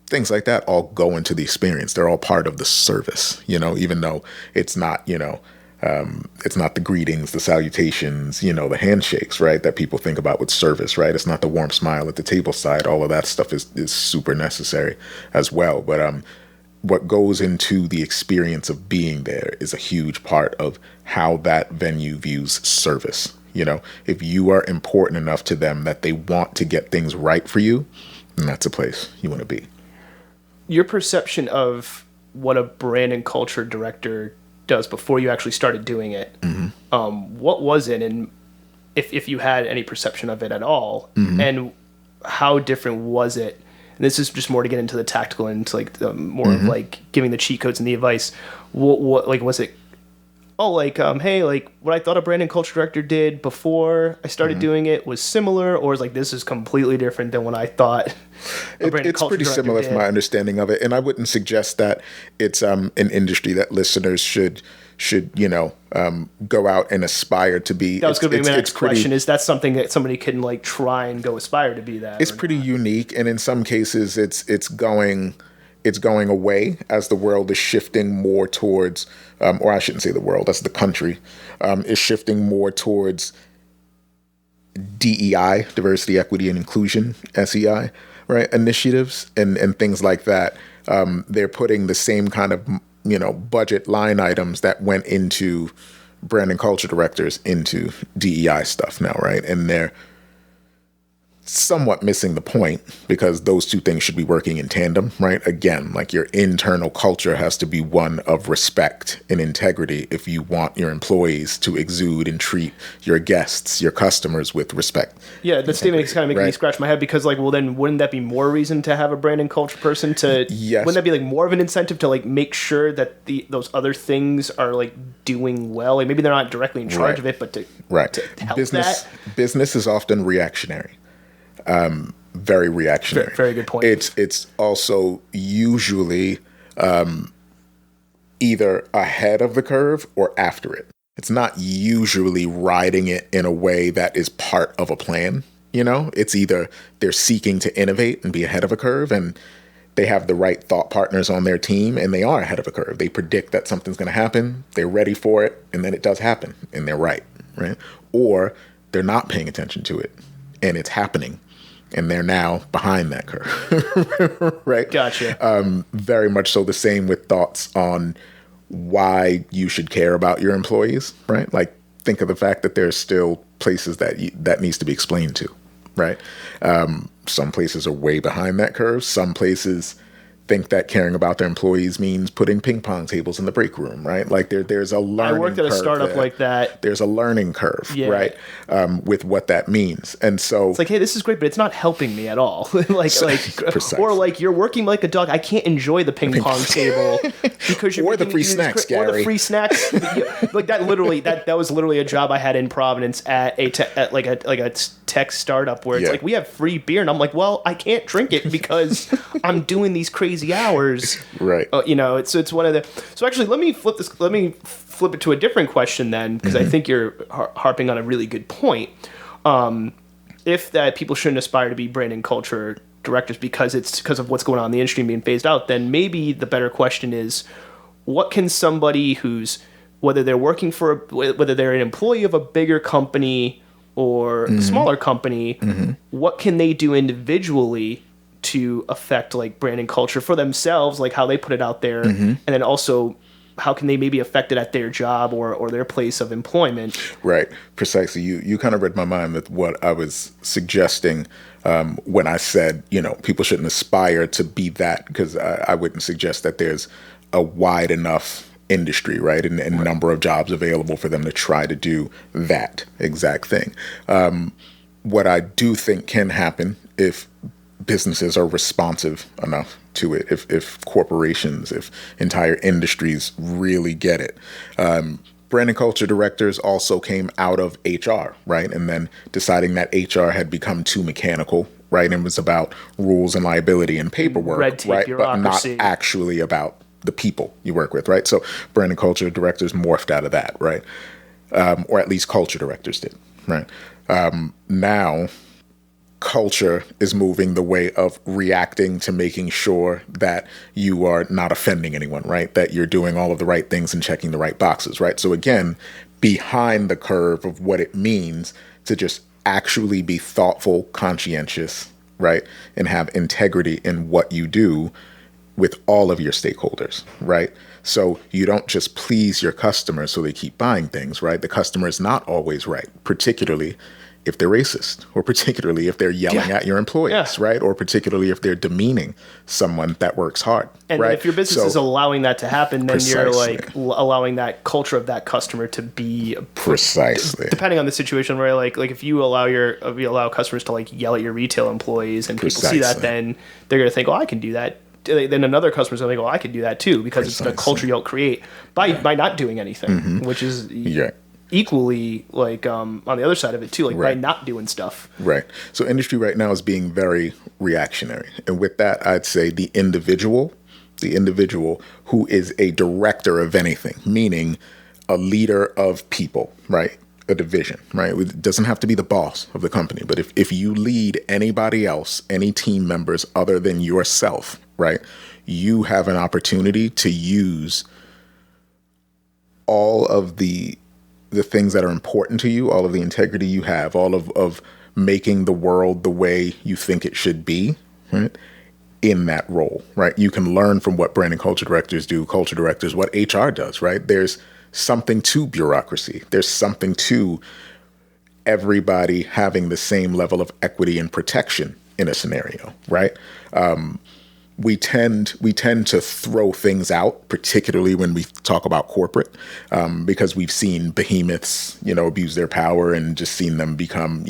things like that all go into the experience. They're all part of the service, even though it's not, it's not the greetings, the salutations, the handshakes, right, that people think about with service, right? It's not the warm smile at the table side. All of that stuff is super necessary as well. But what goes into the experience of being there is a huge part of how that venue views service. If you are important enough to them that they want to get things right for you, then that's a place you want to be. Your perception of what a brand and culture director does before you actually started doing it, what was it, and if you had any perception of it at all, and how different was it and this is just more to get into the tactical and into like the more of like giving the cheat codes and the advice. What like was it? Oh, like hey, like what I thought a brand and culture director did before I started doing it was similar, or is like this is completely different than what I thought. It's pretty similar from my understanding of it, and I wouldn't suggest that it's an industry that listeners should go out and aspire to be. That was going to be my next question. Is that something that somebody can like try and go aspire to be that? It's pretty unique, and in some cases, it's going away as the world is shifting more towards, or I shouldn't say the world, as the country is shifting more towards DEI, diversity, equity, and inclusion, SEI, right, initiatives and things like that. They're putting the same kind of budget line items that went into brand and culture directors into DEI stuff now, right? And they're somewhat missing the point because those two things should be working in tandem, right? Again, like your internal culture has to be one of respect and integrity if you want your employees to exude and treat your guests, your customers with respect. Yeah, that statement is kind of making me scratch my head because like, well, then wouldn't that be more reason to have a brand and culture person to, wouldn't that be like more of an incentive to like make sure that those other things are like doing well? Like maybe they're not directly in charge of it, but to help business is often reactionary. Very reactionary. Very good point. It's also usually either ahead of the curve or after it. It's not usually riding it in a way that is part of a plan. It's either they're seeking to innovate and be ahead of a curve, and they have the right thought partners on their team, and they are ahead of a curve. They predict that something's going to happen. They're ready for it, and then it does happen, and they're right? Or they're not paying attention to it, and it's happening. And they're now behind that curve, right? Gotcha. Very much so the same with thoughts on why you should care about your employees, right? Like think of the fact that there's still places that needs to be explained to, right? Some places are way behind that curve. Some places think that caring about their employees means putting ping pong tables in the break room, right? Like there's a learning curve. I worked at a startup like that. There's a learning curve, right? With what that means. And so it's like, hey, this is great, but it's not helping me at all. Or like you're working like a dog. I can't enjoy the ping pong table because you're or the free snacks, Gary. Or the free snacks. Like that literally that was literally a job I had in Providence at a tech startup where it's like we have free beer, and I'm like, well, I can't drink it because I'm doing these crazy hours, right? It's one of the. So actually, let me flip it to a different question then, because I think you're harping on a really good point. If that people shouldn't aspire to be brand and culture directors because of what's going on in the industry being phased out, then maybe the better question is, what can somebody who's whether they're an employee of a bigger company or a smaller company, what can they do individually to affect like brand and culture for themselves, like how they put it out there, and then also how can they maybe affect it at their job or their place of employment? Right, precisely. You kind of read my mind with what I was suggesting when I said, people shouldn't aspire to be that, because I wouldn't suggest that there's a wide enough industry, right, and number of jobs available for them to try to do that exact thing. What I do think can happen if businesses are responsive enough to it, if corporations, if entire industries really get it. Brand and culture directors also came out of HR, right? And then deciding that HR had become too mechanical, right? And was about rules and liability and paperwork, red tape, right? bureaucracy. But not actually about the people you work with, right? So brand and culture directors morphed out of that, right? Or at least culture directors did, right? Now, culture is moving the way of reacting to making sure that you are not offending anyone, right? That you're doing all of the right things and checking the right boxes, right? So again, behind the curve of what it means to just actually be thoughtful, conscientious, right? And have integrity in what you do with all of your stakeholders, right? So you don't just please your customers so they keep buying things, right? The customer is not always right, particularly if they're racist, or particularly if they're yelling at your employees, right? Or particularly if they're demeaning someone that works hard, and right? if your business is allowing that to happen, then Precisely. you're like allowing that culture of that customer to be precisely. Depending on the situation, where like if you allow customers to like yell at your retail employees, and people see that, then they're gonna think, oh, I can do that. Then another customer's gonna think, oh, I can do that too, because it's the culture you help create by not doing anything, which is equally like on the other side of it too, like by not doing stuff. Right. So industry right now is being very reactionary. And with that, I'd say the individual who is a director of anything, meaning a leader of people, right? A division, right? It doesn't have to be the boss of the company, but if you lead anybody else, any team members other than yourself, right? You have an opportunity to use all of the things that are important to you, all of the integrity you have, all of making the world the way you think it should be, right? In that role, right? You can learn from what brand and culture directors do, what HR does, right? There's something to bureaucracy. There's something to everybody having the same level of equity and protection in a scenario, right? We tend to throw things out, particularly when we talk about corporate, because we've seen behemoths, abuse their power and just seen them become,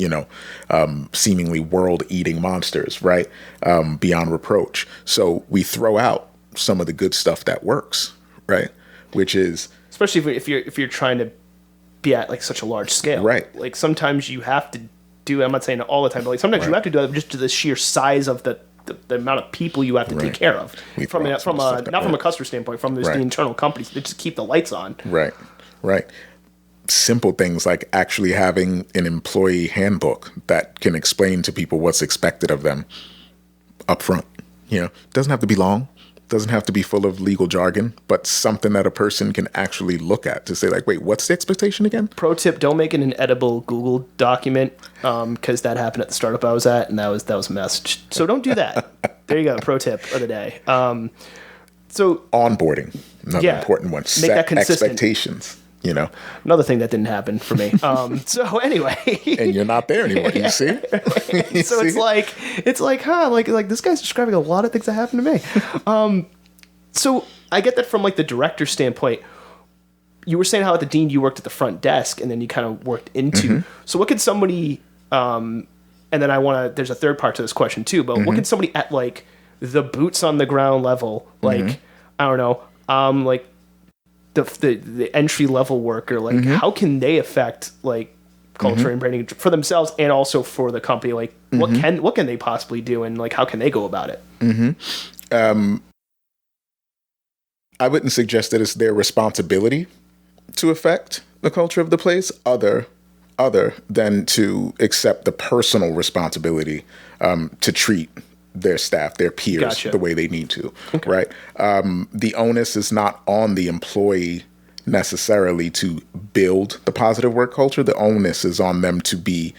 seemingly world-eating monsters, right? Beyond reproach. So we throw out some of the good stuff that works, right? Which is especially if you're trying to be at like such a large scale, right? Like sometimes you have to do. I'm not saying all the time, but like sometimes you have to do that just to the sheer size of the amount of people you have to take care of, not from a customer standpoint, from the internal companies that just keep the lights on. Right. Simple things like actually having an employee handbook that can explain to people what's expected of them up front. Doesn't have to be long, doesn't have to be full of legal jargon, but something that a person can actually look at to say like, wait, what's the expectation again? Pro tip, don't make it an editable Google document, because that happened at the startup I was at, and that was a mess. So don't do that. There you go, pro tip of the day. So onboarding, another important one. Make that consistent. Expectations. Another thing that didn't happen for me. So anyway, and you're not there anymore. You see? So it's like, like this guy's describing a lot of things that happened to me. So I get that from like the director standpoint. You were saying how at the Dean you worked at the front desk, and then you kind of worked into. So what could somebody? And then there's a third part to this question too. But what could somebody at like the boots on the ground level, like I don't know, like the entry level worker, like how can they affect like culture and branding for themselves and also for the company? Like what can they possibly do, and like how can they go about it? I wouldn't suggest that it's their responsibility to affect the culture of the place, other than to accept the personal responsibility to treat their staff, their peers, the way they need to, right? The onus is not on the employee necessarily to build the positive work culture. The onus is on them to be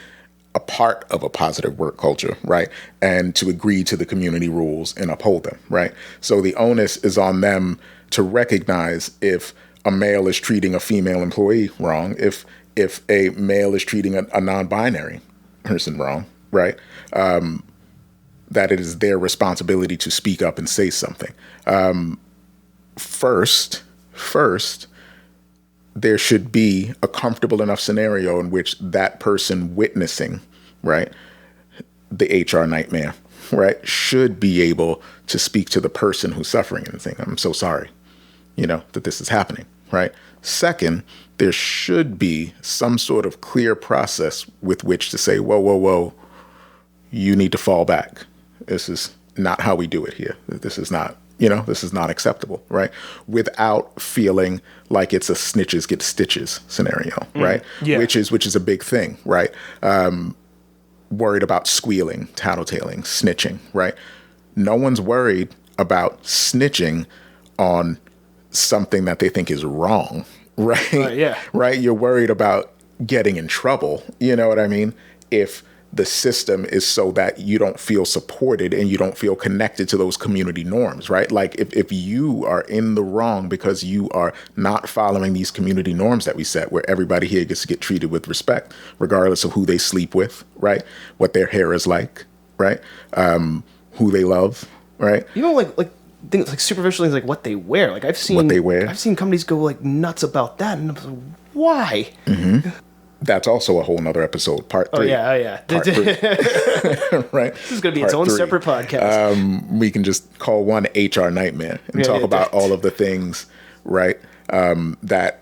a part of a positive work culture, right? And to agree to the community rules and uphold them, right? So the onus is on them to recognize if a male is treating a female employee wrong, if a male is treating a non-binary person wrong, right? That it is their responsibility to speak up and say something. First, there should be a comfortable enough scenario in which that person witnessing, right, the HR nightmare, right, should be able to speak to the person who's suffering and think, I'm so sorry, that this is happening, right? Second, there should be some sort of clear process with which to say, whoa, you need to fall back. This is not how we do it here. This is not, this is not acceptable, right? Without feeling like it's a snitches get stitches scenario, right? Yeah. Which is a big thing, right? Worried about squealing, tattletaling, snitching, right? No one's worried about snitching on something that they think is wrong, right? Yeah. Right? You're worried about getting in trouble, you know what I mean? If the system is so that you don't feel supported and you don't feel connected to those community norms, right? Like if you are in the wrong because you are not following these community norms that we set, where everybody here gets to get treated with respect, regardless of who they sleep with, right? What their hair is like, right? Who they love, right? You know, like things like superficial things, like what they wear. Like I've seen companies go like nuts about that, and I'm like, why? Mm-hmm. That's also a whole nother episode, part 3. Oh yeah. Part 3. Right? This is going to be its own separate podcast. We can just call one HR Nightmare and talk about all of the things, right, that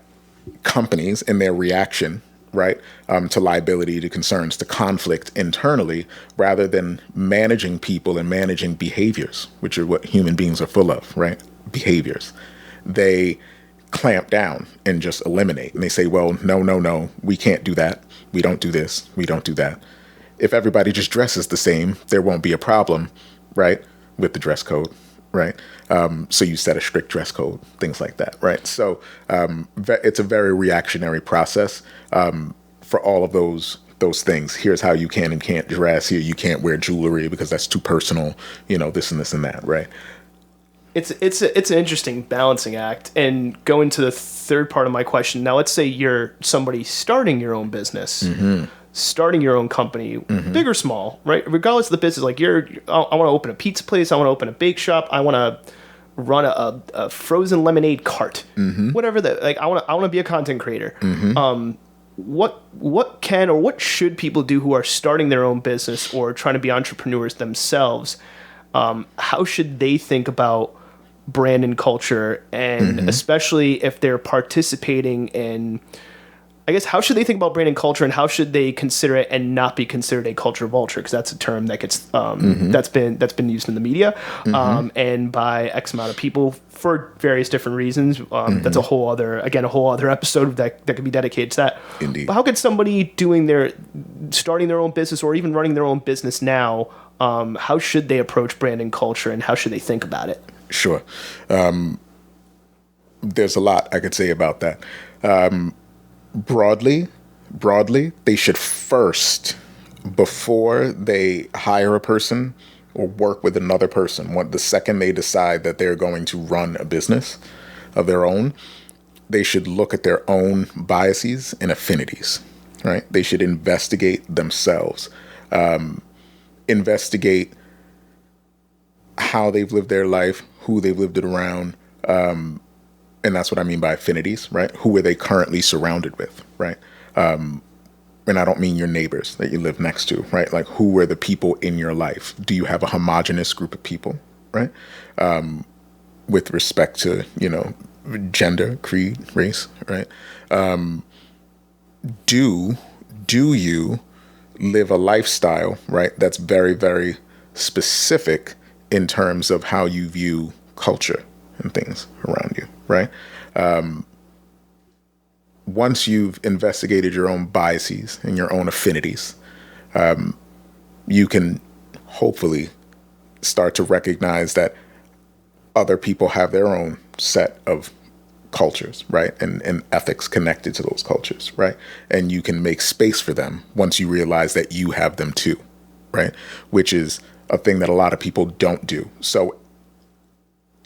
companies in their reaction, right, to liability, to concerns, to conflict internally, rather than managing people and managing behaviors, which are what human beings are full of, right? Behaviors. They clamp down and just eliminate. And they say, well, no, we can't do that. We don't do this. We don't do that. If everybody just dresses the same, there won't be a problem, right, with the dress code, right? So you set a strict dress code, things like that, right? So it's a very reactionary process for all of those things. Here's how you can and can't dress. Here, you can't wear jewelry because that's too personal, this and this and that, right? It's an interesting balancing act. And going to the third part of my question, now let's say you're somebody starting your own business, starting your own company, big or small, right? Regardless of the business, like I want to open a pizza place, I want to open a bake shop, I want to run a frozen lemonade cart, whatever that. Like I want to be a content creator. What can or what should people do who are starting their own business or trying to be entrepreneurs themselves? How should they think about brand and culture, and especially if they're participating in, I guess, how should they think about brand and culture, and how should they consider it and not be considered a culture vulture? Because that's a term that gets that's been used in the media and by X amount of people for various different reasons. That's a whole other episode that could be dedicated to that. Indeed. But how could somebody starting their own business or even running their own business now, how should they approach brand and culture, and how should they think about it? Sure. There's a lot I could say about that. Broadly, they should first, before they hire a person or work with another person, the second they decide that they're going to run a business of their own, they should look at their own biases and affinities, right? They should investigate themselves, investigate how they've lived their life, who they've lived it around, and that's what I mean by affinities, right? Who are they currently surrounded with, right? And I don't mean your neighbors that you live next to, right? Like, who are the people in your life? Do you have a homogenous group of people, right? With respect to, gender, creed, race, right? Do you live a lifestyle, right, that's very, very specific in terms of how you view culture and things around you, right? Once you've investigated your own biases and your own affinities, you can hopefully start to recognize that other people have their own set of cultures, right? And ethics connected to those cultures, right? And you can make space for them once you realize that you have them too, right? Which is a thing that a lot of people don't do. So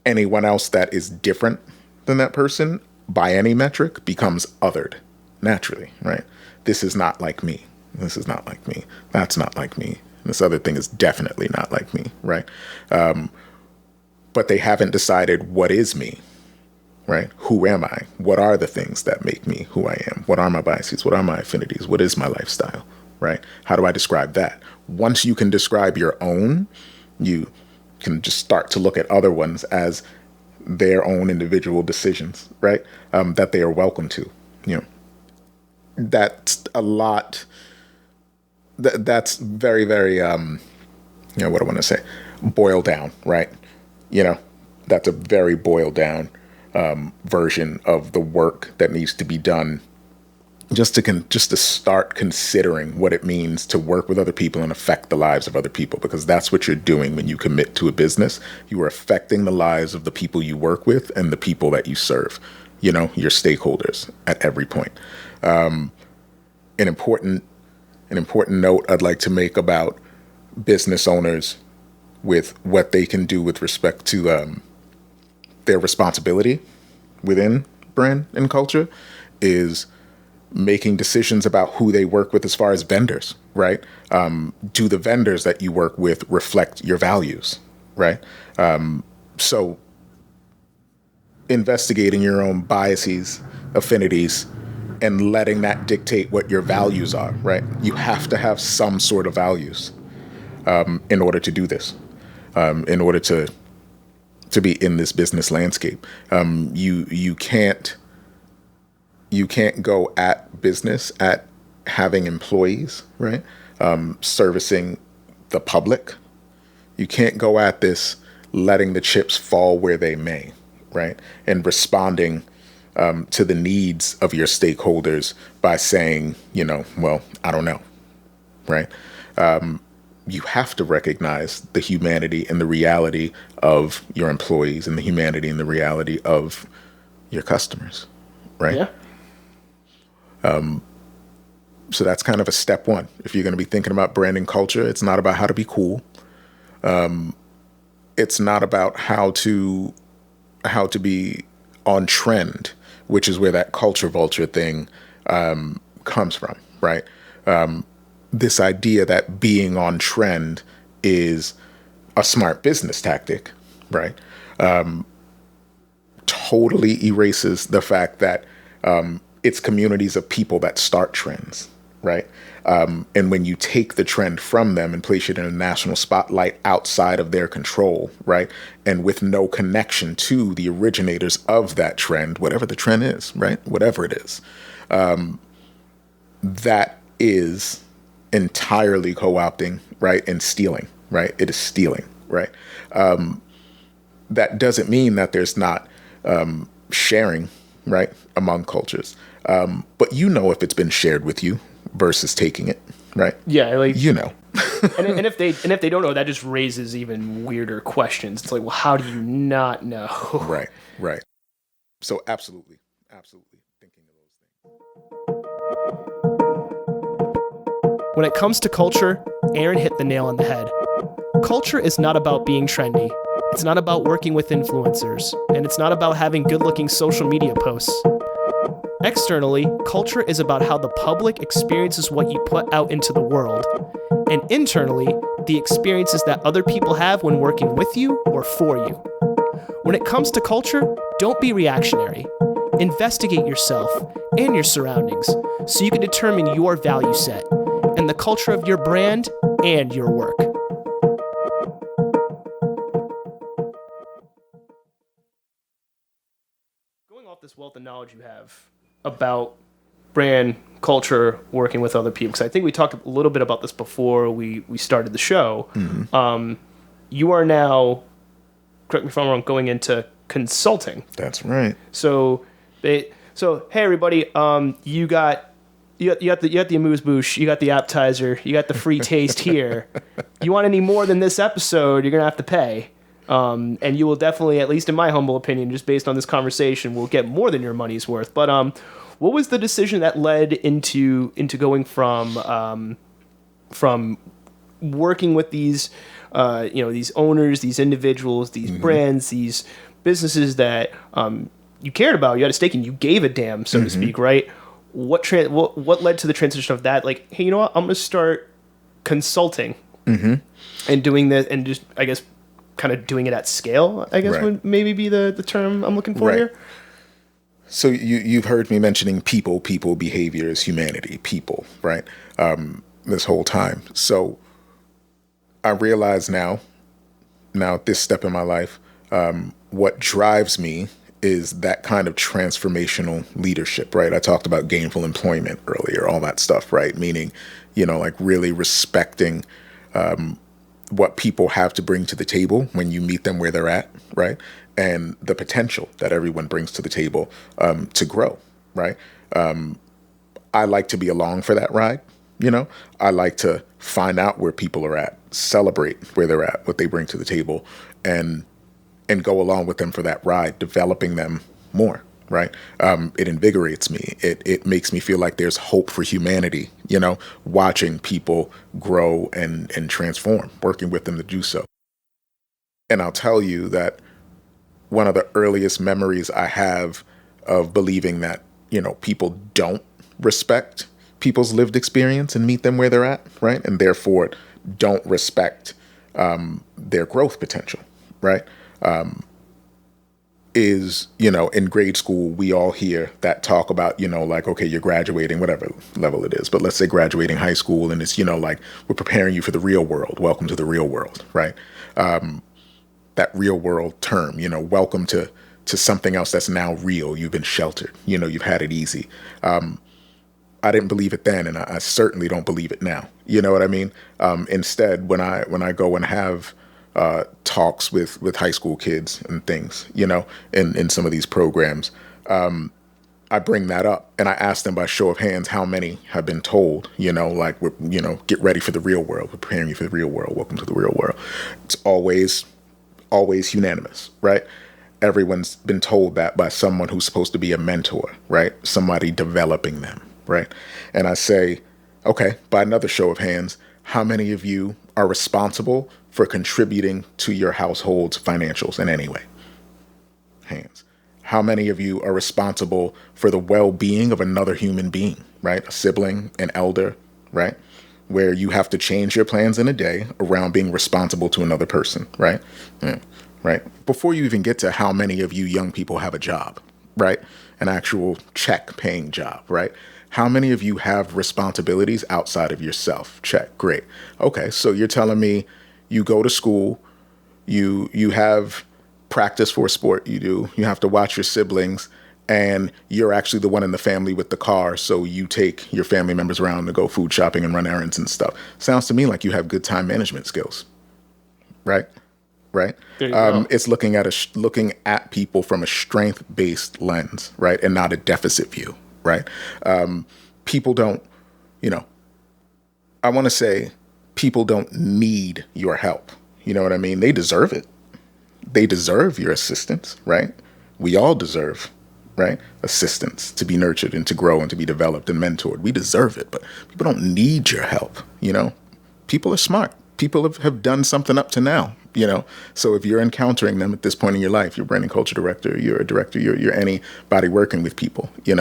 anyone else that is different than that person by any metric becomes othered naturally, right? This is not like me. This is not like me. That's not like me. This other thing is definitely not like me, right? But they haven't decided what is me, right? Who am I? What are the things that make me who I am? What are my biases? What are my affinities? What is my lifestyle, right? How do I describe that? Once you can describe your own, you can just start to look at other ones as their own individual decisions, right? That they are welcome to. That's a lot. That's very, very, what I want to say, boiled down, right? That's a very boiled down version of the work that needs to be done just to start considering what it means to work with other people and affect the lives of other people, because that's what you're doing when you commit to a business. You are affecting the lives of the people you work with and the people that you serve, your stakeholders at every point. An important an important note I'd like to make about business owners with what they can do with respect to their responsibility within brand and culture is making decisions about who they work with as far as vendors, right? Do the vendors that you work with reflect your values, right? So investigating your own biases, affinities, and letting that dictate what your values are, right? You have to have some sort of values in order to do this, in order to be in this business landscape. You can't go at business at having employees, right? Servicing the public. You can't go at this letting the chips fall where they may, right? And responding to the needs of your stakeholders by saying, well, I don't know, right? You have to recognize the humanity and the reality of your employees and the humanity and the reality of your customers, right? Yeah. So that's kind of a step one. If you're going to be thinking about branding culture, it's not about how to be cool. It's not about how to be on trend, which is where that culture vulture thing comes from, right? This idea that being on trend is a smart business tactic, right? Totally erases the fact that it's communities of people that start trends, right? And when you take the trend from them and place it in a national spotlight outside of their control, right? And with no connection to the originators of that trend, whatever the trend is, right? Whatever it is, that is entirely co-opting, right? And stealing, right? It is stealing, right? That doesn't mean that there's not sharing, right, among cultures. But if it's been shared with you versus taking it, right? Yeah, like and if they don't know, that just raises even weirder questions. It's like, well, how do you not know? Right. So absolutely thinking of those things. When it comes to culture, Aarin hit the nail on the head. Culture is not about being trendy. It's not about working with influencers, and it's not about having good-looking social media posts. Externally, culture is about how the public experiences what you put out into the world. And internally, the experiences that other people have when working with you or for you. When it comes to culture, don't be reactionary. Investigate yourself and your surroundings so you can determine your value set and the culture of your brand and your work. Going off this wealth of knowledge you have about brand, culture, working with other people, because I think we talked a little bit about this before we started the show. Mm-hmm. You are now, correct me if I'm wrong, going into consulting. That's right. So hey everybody, you got the amuse-bouche, you got the appetizer, you got the free taste here. You want any more than this episode, you're gonna have to pay. And you will definitely, at least in my humble opinion, just based on this conversation, will get more than your money's worth. But what was the decision that led into going from working with these these owners, these individuals, these mm-hmm. brands, these businesses that you cared about, you had a stake in, you gave a damn, so mm-hmm. to speak, right? What led to the transition of that? Like, hey, you know what? I'm going to start consulting mm-hmm. and doing this, and just, I guess, kind of doing it at scale, I guess, right. would maybe be the term I'm looking for right. here. So you've heard me mentioning people, behaviors, humanity, people, right? This whole time. So I realize now at this step in my life, what drives me is that kind of transformational leadership, right? I talked about gainful employment earlier, all that stuff, right? Meaning, like really respecting what people have to bring to the table when you meet them where they're at, right? And the potential that everyone brings to the table to grow, right? I like to be along for that ride, I like to find out where people are at, celebrate where they're at, what they bring to the table, and go along with them for that ride, developing them more, right? It invigorates me. It makes me feel like there's hope for humanity, watching people grow and transform, working with them to do so. And I'll tell you that one of the earliest memories I have of believing that, people don't respect people's lived experience and meet them where they're at, right? And therefore don't respect their growth potential, right? Is, in grade school, we all hear that talk about, like, okay, you're graduating, whatever level it is, but let's say graduating high school, and it's, like, we're preparing you for the real world. Welcome to the real world, right? That real world term, welcome to something else that's now real. You've been sheltered, you've had it easy. I didn't believe it then, and I certainly don't believe it now. You know what I mean? Instead, when I go and have talks with high school kids and things, in some of these programs, I bring that up and I ask them by show of hands how many have been told, like, get ready for the real world. We're preparing you for the real world. Welcome to the real world. It's always unanimous, right? Everyone's been told that by someone who's supposed to be a mentor, right? Somebody developing them, right? And I say, okay, by another show of hands, how many of you are responsible for contributing to your household's financials in any way? Hands. How many of you are responsible for the well-being of another human being, right? A sibling, an elder, right? Where you have to change your plans in a day around being responsible to another person, right? Yeah. Right. Before you even get to how many of you young people have a job, right? An actual check paying job, right? How many of you have responsibilities outside of yourself? Check. Great. Okay. So you're telling me you go to school, you have practice for a sport you have to watch your siblings, and you're actually the one in the family with the car. So you take your family members around to go food shopping and run errands and stuff. Sounds to me like you have good time management skills, right? Right. It's looking at people from a strength-based lens, right? And not a deficit view, right? People don't, I want to say people don't need your help. You know what I mean? They deserve it. They deserve your assistance, right? We all deserve, right? Assistance to be nurtured and to grow and to be developed and mentored. We deserve it, but people don't need your help. People are smart. People have done something up to now, So if you're encountering them at this point in your life, you're a brand and culture director, you're a director, you're anybody working with people, you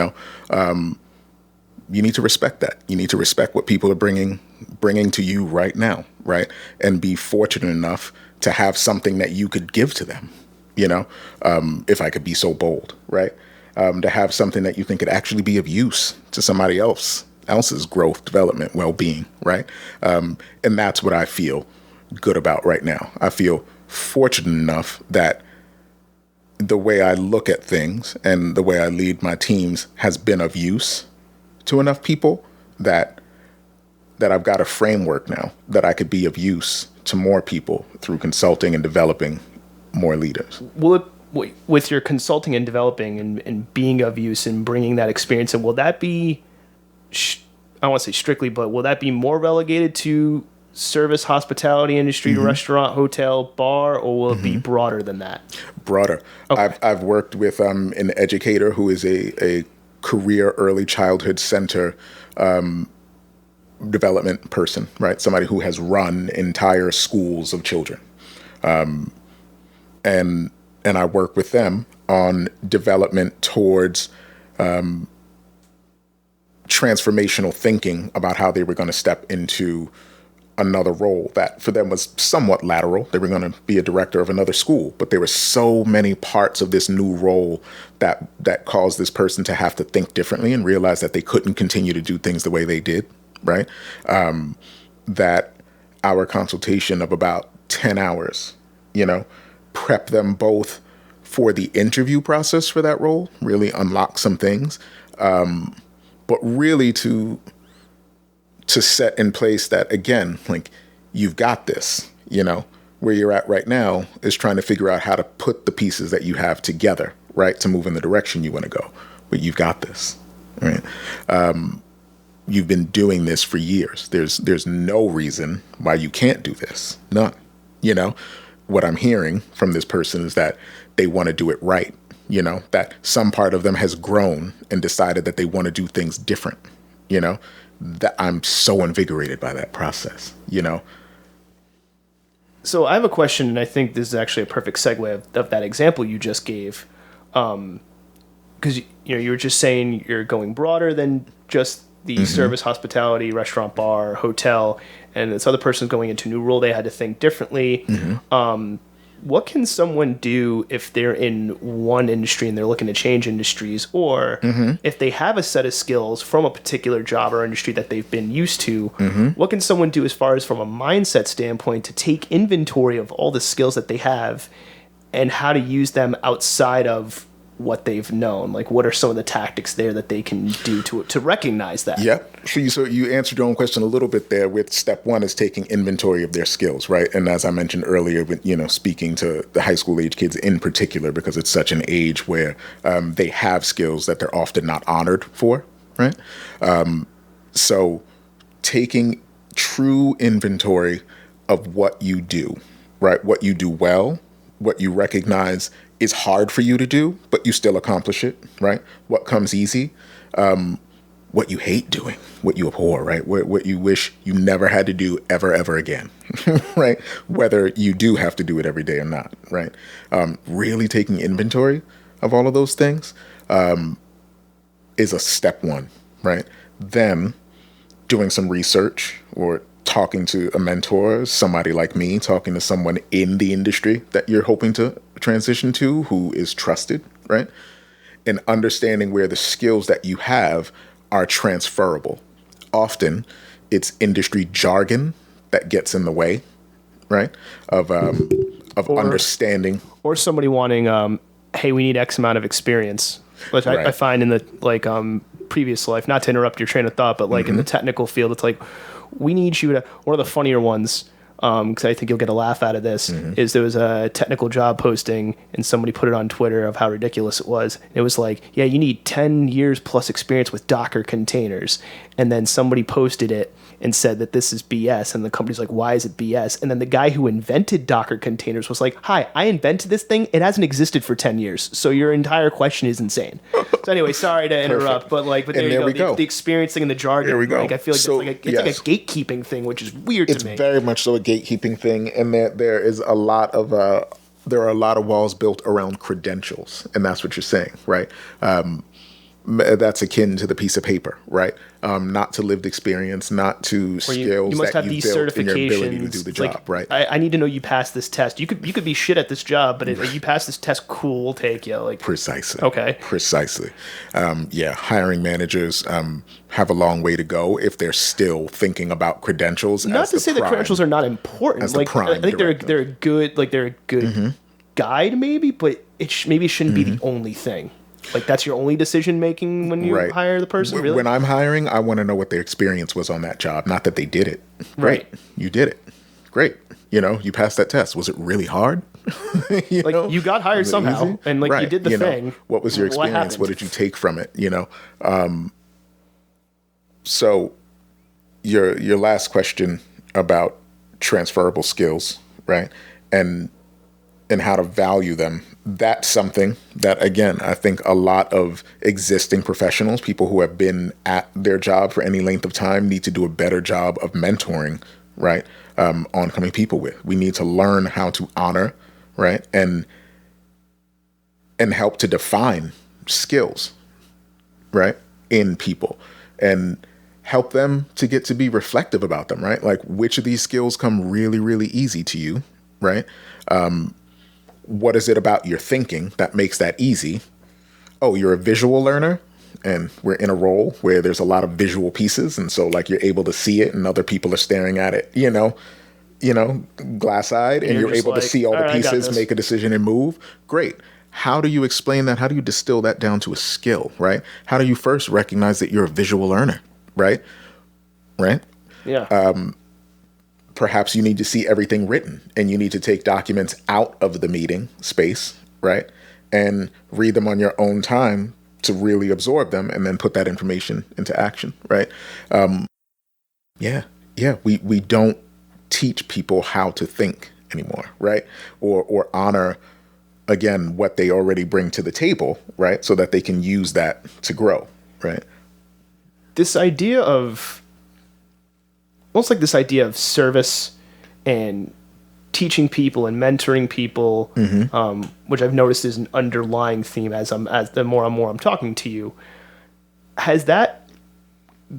need to respect that. You need to respect what people are bringing to you right now, right? And be fortunate enough to have something that you could give to them, if I could be so bold, right? To have something that you think could actually be of use to somebody else's growth, development, well-being, right? And that's what I feel good about right now. I feel fortunate enough that the way I look at things and the way I lead my teams has been of use to enough people that I've got a framework now that I could be of use to more people through consulting and developing more leaders. With your consulting and developing and being of use and bringing that experience, and will that be, I don't want to say strictly, but will that be more relegated to service, hospitality industry, restaurant, hotel, bar, or will it be broader than that? Broader. Okay. I've worked with an educator who is a career early childhood center development person, right? Somebody who has run entire schools of children. And I work with them on development towards transformational thinking about how they were going to step into another role that for them was somewhat lateral. They were going to be a director of another school, but there were so many parts of this new role that caused this person to have to think differently and realize that they couldn't continue to do things the way they did, right? That our consultation of about 10 hours, prep them both for the interview process for that role, really unlock some things, but really to set in place that, again, like, you've got this, where you're at right now is trying to figure out how to put the pieces that you have together, right, to move in the direction you want to go. But you've got this, right? You've been doing this for years. There's no reason why you can't do this. None. What I'm hearing from this person is that they want to do it right, that some part of them has grown and decided that they want to do things different, that I'm so invigorated by that process. So I have a question, and I think this is actually a perfect segue of that example you just gave. Because, you were just saying you're going broader than just the service, hospitality, restaurant, bar, hotel, and this other person's going into a new role. They had to think differently. What can someone do if they're in one industry and they're looking to change industries, or if they have a set of skills from a particular job or industry that they've been used to? What can someone do as far as from a mindset standpoint to take inventory of all the skills that they have and how to use them outside of what they've known? Like, what are some of the tactics there that they can do to recognize that? Yep. So you answered your own question a little bit there with step one is taking inventory of their skills, right? And as I mentioned earlier, with, speaking to the high school age kids in particular, because it's such an age where they have skills that they're often not honored for, right? So taking true inventory of what you do, right? What you do well, what you recognize is hard for you to do, but you still accomplish it, right? What comes easy, what you hate doing, what you abhor, right? What you wish you never had to do ever again, right? Whether you do have to do it every day or not, right? Really taking inventory of all of those things is a step one, right? Then doing some research or talking to a mentor, somebody like me, talking to someone in the industry that you're hoping to transition to who is trusted, right? And understanding where the skills that you have are transferable. Often it's industry jargon that gets in the way, right? Of understanding. Or somebody wanting, hey, we need X amount of experience. Which Right. I find in the previous life, not to interrupt your train of thought, but in the technical field, it's like, we need you to, one of the funnier ones, because I think you'll get a laugh out of this, is there was a technical job posting and somebody put it on Twitter of how ridiculous it was. It was like, yeah, you need 10 years plus experience with Docker containers. And then somebody posted it and said that this is BS. And the company's like, why is it BS? And then the guy who invented Docker containers was like, hi, I invented this thing. It hasn't existed for 10 years. So your entire question is insane. So anyway, sorry to interrupt, but there you go. The experience thing and the jargon. There we go. I feel like So, it's like a gatekeeping thing, which is weird to me. It's very much so a gatekeeping thing, and there is a lot of there are a lot of walls built around credentials, and that's what you're saying, right? That's akin to the piece of paper, right? Not to lived experience, not to skills you must that have you these built in your ability to certifications. do the job, right? I need to know you passed this test. You could be shit at this job, but if you pass this test, cool, we'll take you. Precisely. Okay. Precisely. Hiring managers have a long way to go if they're still thinking about credentials. Not to say that credentials are not important. As the prime I think they're a good guide, maybe, but maybe it shouldn't be the only thing. That's your only decision making when you hire the person, really? When I'm hiring, I want to know what their experience was on that job. Not that they did it. Right. You did it. Great. You passed that test. Was it really hard? You got hired somehow, easy? and you did the thing. What was your experience? What did you take from it? So your last question about transferable skills, right? And how to value them. That's something that, again, I think a lot of existing professionals, people who have been at their job for any length of time, need to do a better job of mentoring, right? Oncoming people with. We need to learn how to honor, right? And help to define skills, right? In people, and help them to get to be reflective about them, right? Like, which of these skills come really, really easy to you, right? What is it about your thinking that makes that easy? Oh, you're a visual learner, and we're in a role where there's a lot of visual pieces, and so you're able to see it, and other people are staring at it, glass-eyed, and you're able to see all the pieces, make a decision, and move. Great. How do you explain that? How do you distill that down to a skill, right? How do you first recognize that you're a visual learner, right? Right? Yeah. Perhaps you need to see everything written, and you need to take documents out of the meeting space, right? And read them on your own time to really absorb them, and then put that information into action, right? We don't teach people how to think anymore, right? Or honor again, what they already bring to the table, right? So that they can use that to grow, right? This idea of, almost like this idea of service and teaching people and mentoring people, which I've noticed is an underlying theme as the more I'm talking to you. Has that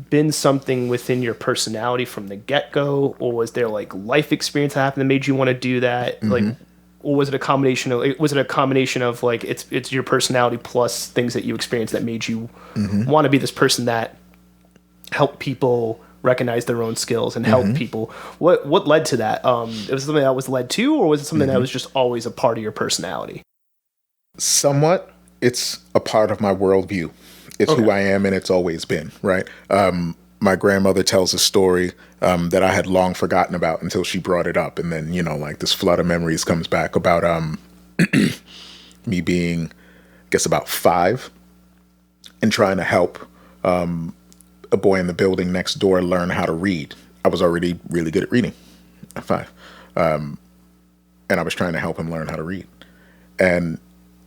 been something within your personality from the get-go, or was there like life experience that happened that made you want to do that? Like, or was it a combination of like it's your personality plus things that you experienced that made you want to be this person that helped people recognize their own skills and help people? What led to that? It was something that was led to, or was it something that was just always a part of your personality? Somewhat, it's a part of my worldview. It's who I am, and it's always been, right? My grandmother tells a story that I had long forgotten about until she brought it up. And then, like this flood of memories comes back about me being, I guess, about 5 and trying to help a boy in the building next door learn how to read. I was already really good at reading at 5. And I was trying to help him learn how to read. And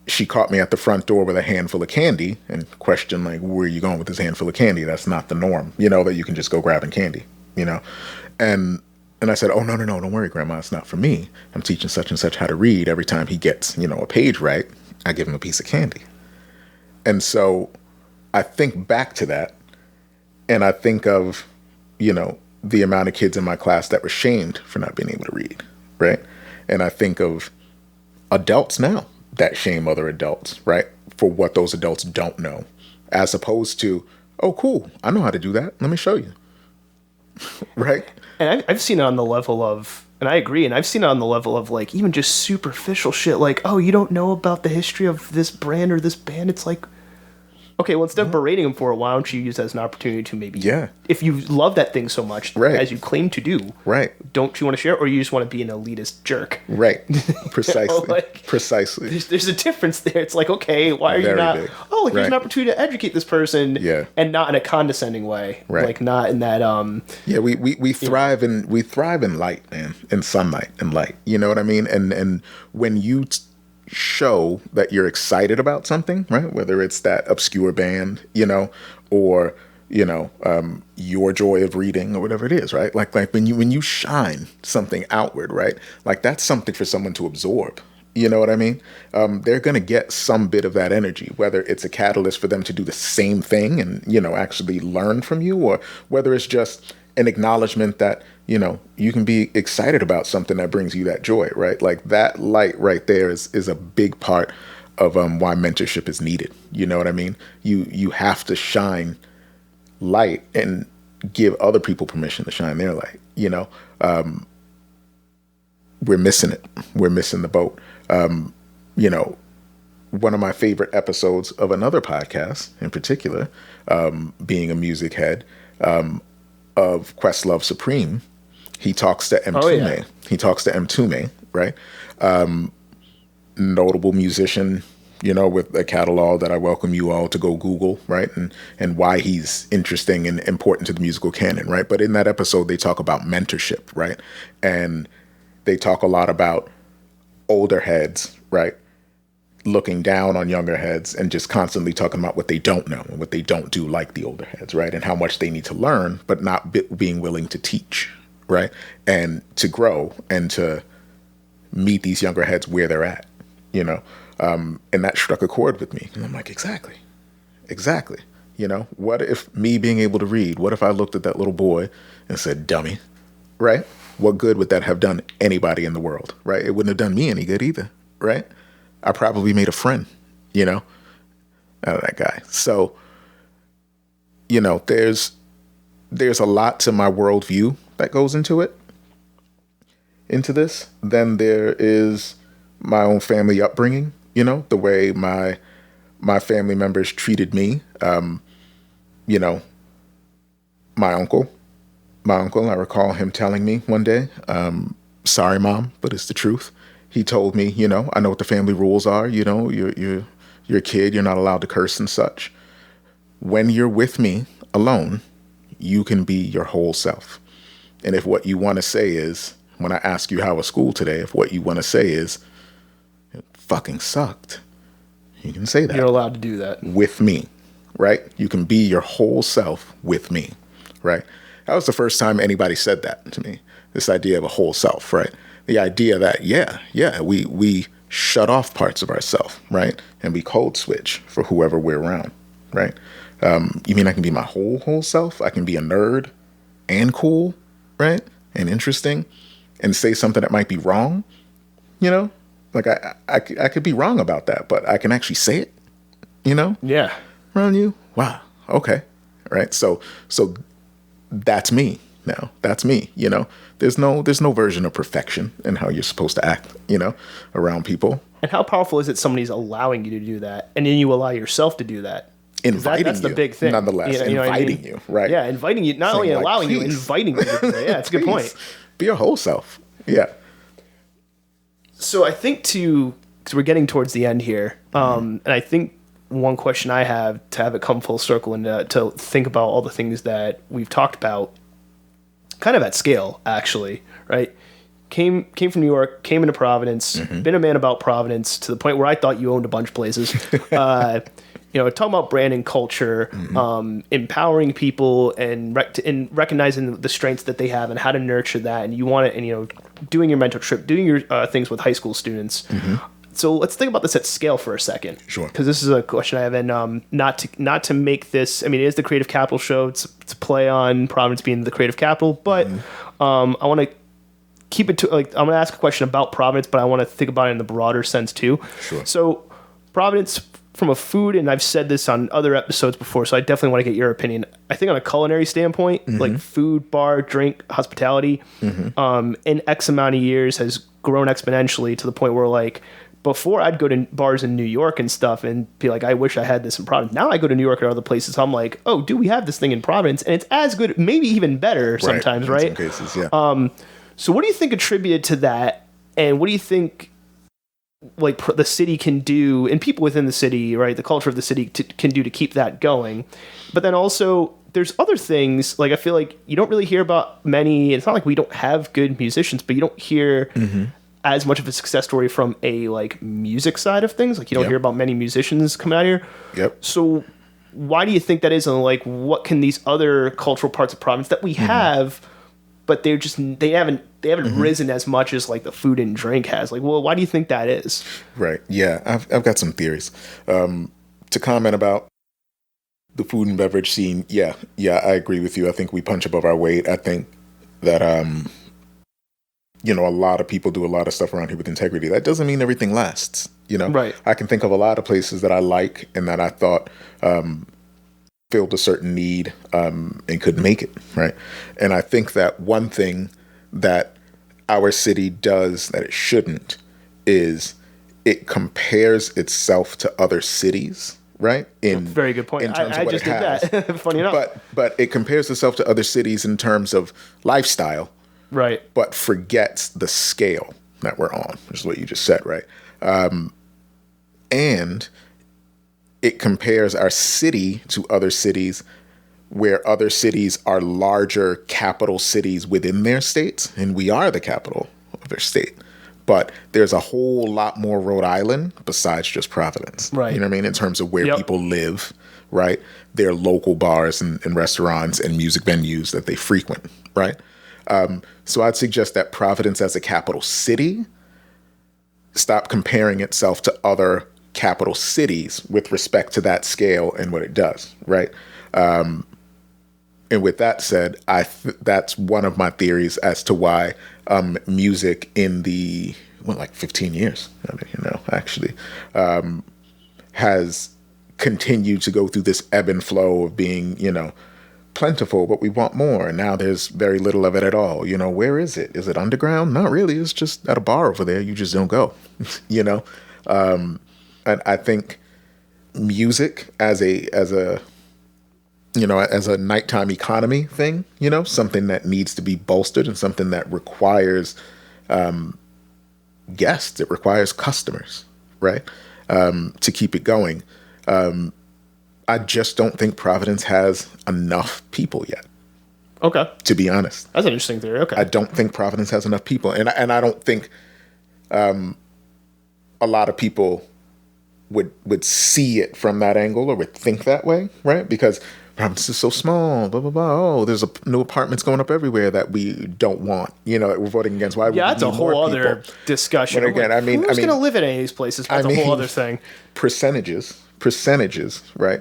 she caught me at the front door with a handful of candy and questioned, like, where are you going with this handful of candy? That's not the norm, that you can just go grabbing candy, And I said, oh, no, don't worry, Grandma. It's not for me. I'm teaching such and such how to read. Every time he gets, a page right, I give him a piece of candy. And so I think back to that, and I think of, the amount of kids in my class that were shamed for not being able to read, right? And I think of adults now that shame other adults, right, for what those adults don't know, as opposed to, oh, cool, I know how to do that. Let me show you, right? And I've seen it on the level of, and I agree, and I've seen it on the level of like even just superficial shit, like, oh, you don't know about the history of this brand or this band. It's like, okay, well, instead of berating them for it, why don't you use it as an opportunity to maybe, if you love that thing so much, as you claim to do, don't you want to share it, or you just want to be an elitist jerk? Right. Precisely. Precisely. There's a difference there. It's like, okay, why are you not, big. Here's an opportunity to educate this person, and not in a condescending way, like not in that, we thrive in light, man, in sunlight and light, you know what I mean? And when you show that you're excited about something, right? Whether it's that obscure band, or your joy of reading or whatever it is, right? Like when you shine something outward, right? Like that's something for someone to absorb. You know what I mean? They're going to get some bit of that energy, whether it's a catalyst for them to do the same thing and, actually learn from you, or whether it's just an acknowledgement that, you can be excited about something that brings you that joy, right? Like that light right there is a big part of why mentorship is needed. You know what I mean? You have to shine light and give other people permission to shine their light. We're missing it. We're missing the boat. One of my favorite episodes of another podcast in particular, being a music head, of Questlove Supreme, he talks to M. Tume. He talks to M. Tume, right? Notable musician, with a catalog that I welcome you all to go Google, right? And why he's interesting and important to the musical canon, right? But in that episode, they talk about mentorship, right? And they talk a lot about older heads, right? Looking down on younger heads and just constantly talking about what they don't know and what they don't do like the older heads, right? And how much they need to learn, but not being willing to teach, right? And to grow and to meet these younger heads where they're at, and that struck a chord with me. And I'm like, exactly. What if me being able to read, what if I looked at that little boy and said, dummy, right? What good would that have done anybody in the world, right? It wouldn't have done me any good either, right? I probably made a friend, out of that guy. So, there's a lot to my worldview that goes into this. Then there is my own family upbringing, the way my family members treated me. My uncle, I recall him telling me one day, sorry, Mom, but it's the truth. He told me, I know what the family rules are. You're a kid. You're not allowed to curse and such. When you're with me alone, you can be your whole self. And if what you want to say is, when I ask you how was school today, if what you want to say is, fucking sucked. You can say that. You're allowed to do that. With me, right? You can be your whole self with me, right? That was the first time anybody said that to me. This idea of a whole self, right? The idea that, we shut off parts of ourselves, right? And we code switch for whoever we're around, right? You mean I can be my whole self? I can be a nerd and cool, right? And interesting and say something that might be wrong, Like I could be wrong about that, but I can actually say it, Yeah. Around you. Wow. Okay. Right. So that's me now. That's me, There's no version of perfection in how you're supposed to act, around people. And how powerful is it somebody's allowing you to do that, and then you allow yourself to do that? Inviting that's the big thing. Nonetheless, inviting you, right? Yeah, inviting you, not only allowing you, inviting you. Yeah, it's a good point. Be your whole self. Yeah. So I think because we're getting towards the end here, and I think one question I have to have it come full circle and to think about all the things that we've talked about, kind of at scale, actually, right? Came from New York, came into Providence, been a man about Providence to the point where I thought you owned a bunch of places. Talking about brand and culture, empowering people and recognizing the strengths that they have and how to nurture that. And you want it, and doing your mentorship, doing your things with high school students. So let's think about this at scale for a second. Sure. Because this is a question I have, and not to make this. I mean, it is the Creative Capital Show. It's play on Providence being the creative capital, but I want to keep it to I'm going to ask a question about Providence, but I want to think about it in the broader sense too. Sure. So Providence, from a food, and I've said this on other episodes before, so I definitely want to get your opinion. I think on a culinary standpoint, like food, bar, drink, hospitality, in X amount of years has grown exponentially to the point where before I'd go to bars in New York and stuff and be like, I wish I had this in Providence. Now I go to New York or other places, I'm like, oh, do we have this thing in Providence? And it's as good, maybe even better sometimes, right? In some cases, yeah. So what do you think attributed to that? And what do you think the city can do, and people within the city, right, the culture of the city can do to keep that going? But then also there's other things, I feel like you don't really hear about many. It's not like we don't have good musicians, but you don't hear as much of a success story from a music side of things. You don't hear about many musicians coming out here. Yep. So why do you think that is? And what can these other cultural parts of Providence that we have, but they haven't risen as much as the food and drink has? Why do you think that is? Right. Yeah. I've got some theories to comment about the food and beverage scene. Yeah. I agree with you. I think we punch above our weight. I think that a lot of people do a lot of stuff around here with integrity. That doesn't mean everything lasts. Right. I can think of a lot of places that I like and that I thought filled a certain need and could make it, right? And I think that one thing that our city does that it shouldn't is it compares itself to other cities, right? Very good point. I just did that. Funny enough. But it compares itself to other cities in terms of lifestyle, right? But forgets the scale that we're on, which is what you just said, right? And it compares our city to other cities where other cities are larger capital cities within their states, and we are the capital of their state. But there's a whole lot more Rhode Island besides just Providence. Right. You know what I mean? In terms of where people live, right? Their local bars and restaurants and music venues that they frequent, right? So I'd suggest that Providence as a capital city stop comparing itself to other capital cities with respect to that scale and what it does, right? And with that said, that's one of my theories as to why music in the 15 years, actually, has continued to go through this ebb and flow of being, plentiful, but we want more. And now there's very little of it at all. Where is it? Is it underground? Not really. It's just at a bar over there. You just don't go, And I think music as a nighttime economy thing, something that needs to be bolstered and something that requires guests. It requires customers, right? To keep it going. I just don't think Providence has enough people yet. Okay. To be honest. That's an interesting theory. Okay. I don't think Providence has enough people. And I don't think a a lot of people would see it from that angle or would think that way, right? Because Providence is so small, blah, blah, blah. Oh, there's new apartments going up everywhere that we don't want, that we're voting against. Why would we that's a need more whole people? other discussion. But again, who's going to live in any of these places? That's a whole other thing. Percentages, right?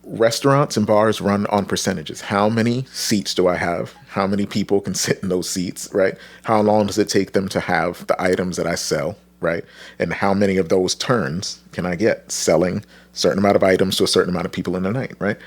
Restaurants and bars run on percentages. How many seats do I have? How many people can sit in those seats, right? How long does it take them to have the items that I sell, right? And how many of those turns can I get selling a certain amount of items to a certain amount of people in a night, right?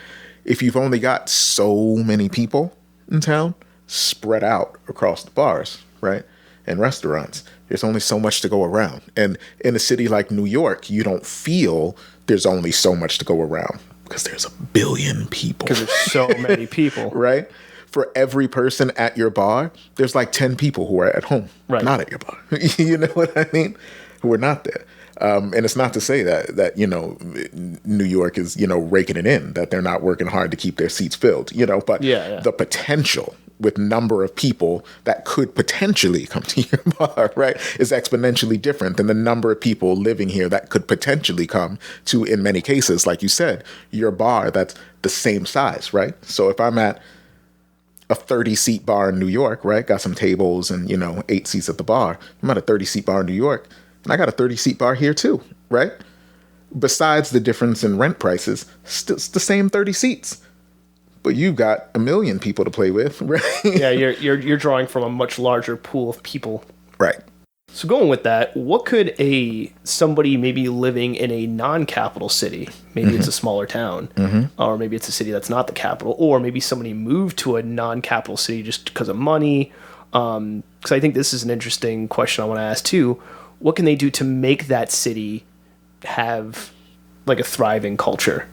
If you've only got so many people in town spread out across the bars, right, and restaurants, there's only so much to go around. And in a city like New York, you don't feel there's only so much to go around because there's 1 billion people. Because there's so many people. Right? For every person at your bar, there's like 10 people who are at home, not at your bar. You know what I mean? Who are not there. And it's not to say that New York is, raking it in, that they're not working hard to keep their seats filled, but the potential with number of people that could potentially come to your bar, right, is exponentially different than the number of people living here that could potentially come to, in many cases, like you said, your bar that's the same size, right? So if I'm at a 30-seat bar in New York, right, got some tables and, 8 seats at the bar, I'm at a 30-seat bar in New York, and I got a 30-seat bar here too, right? Besides the difference in rent prices, it's the same 30 seats. But you've got 1 million people to play with, right? Yeah, you're drawing from a much larger pool of people. Right. So going with that, what could somebody maybe living in a non-capital city, maybe it's a smaller town, or maybe it's a city that's not the capital, or maybe somebody moved to a non-capital city just because of money, because I think this is an interesting question I want to ask too. What can they do to make that city have like a thriving culture?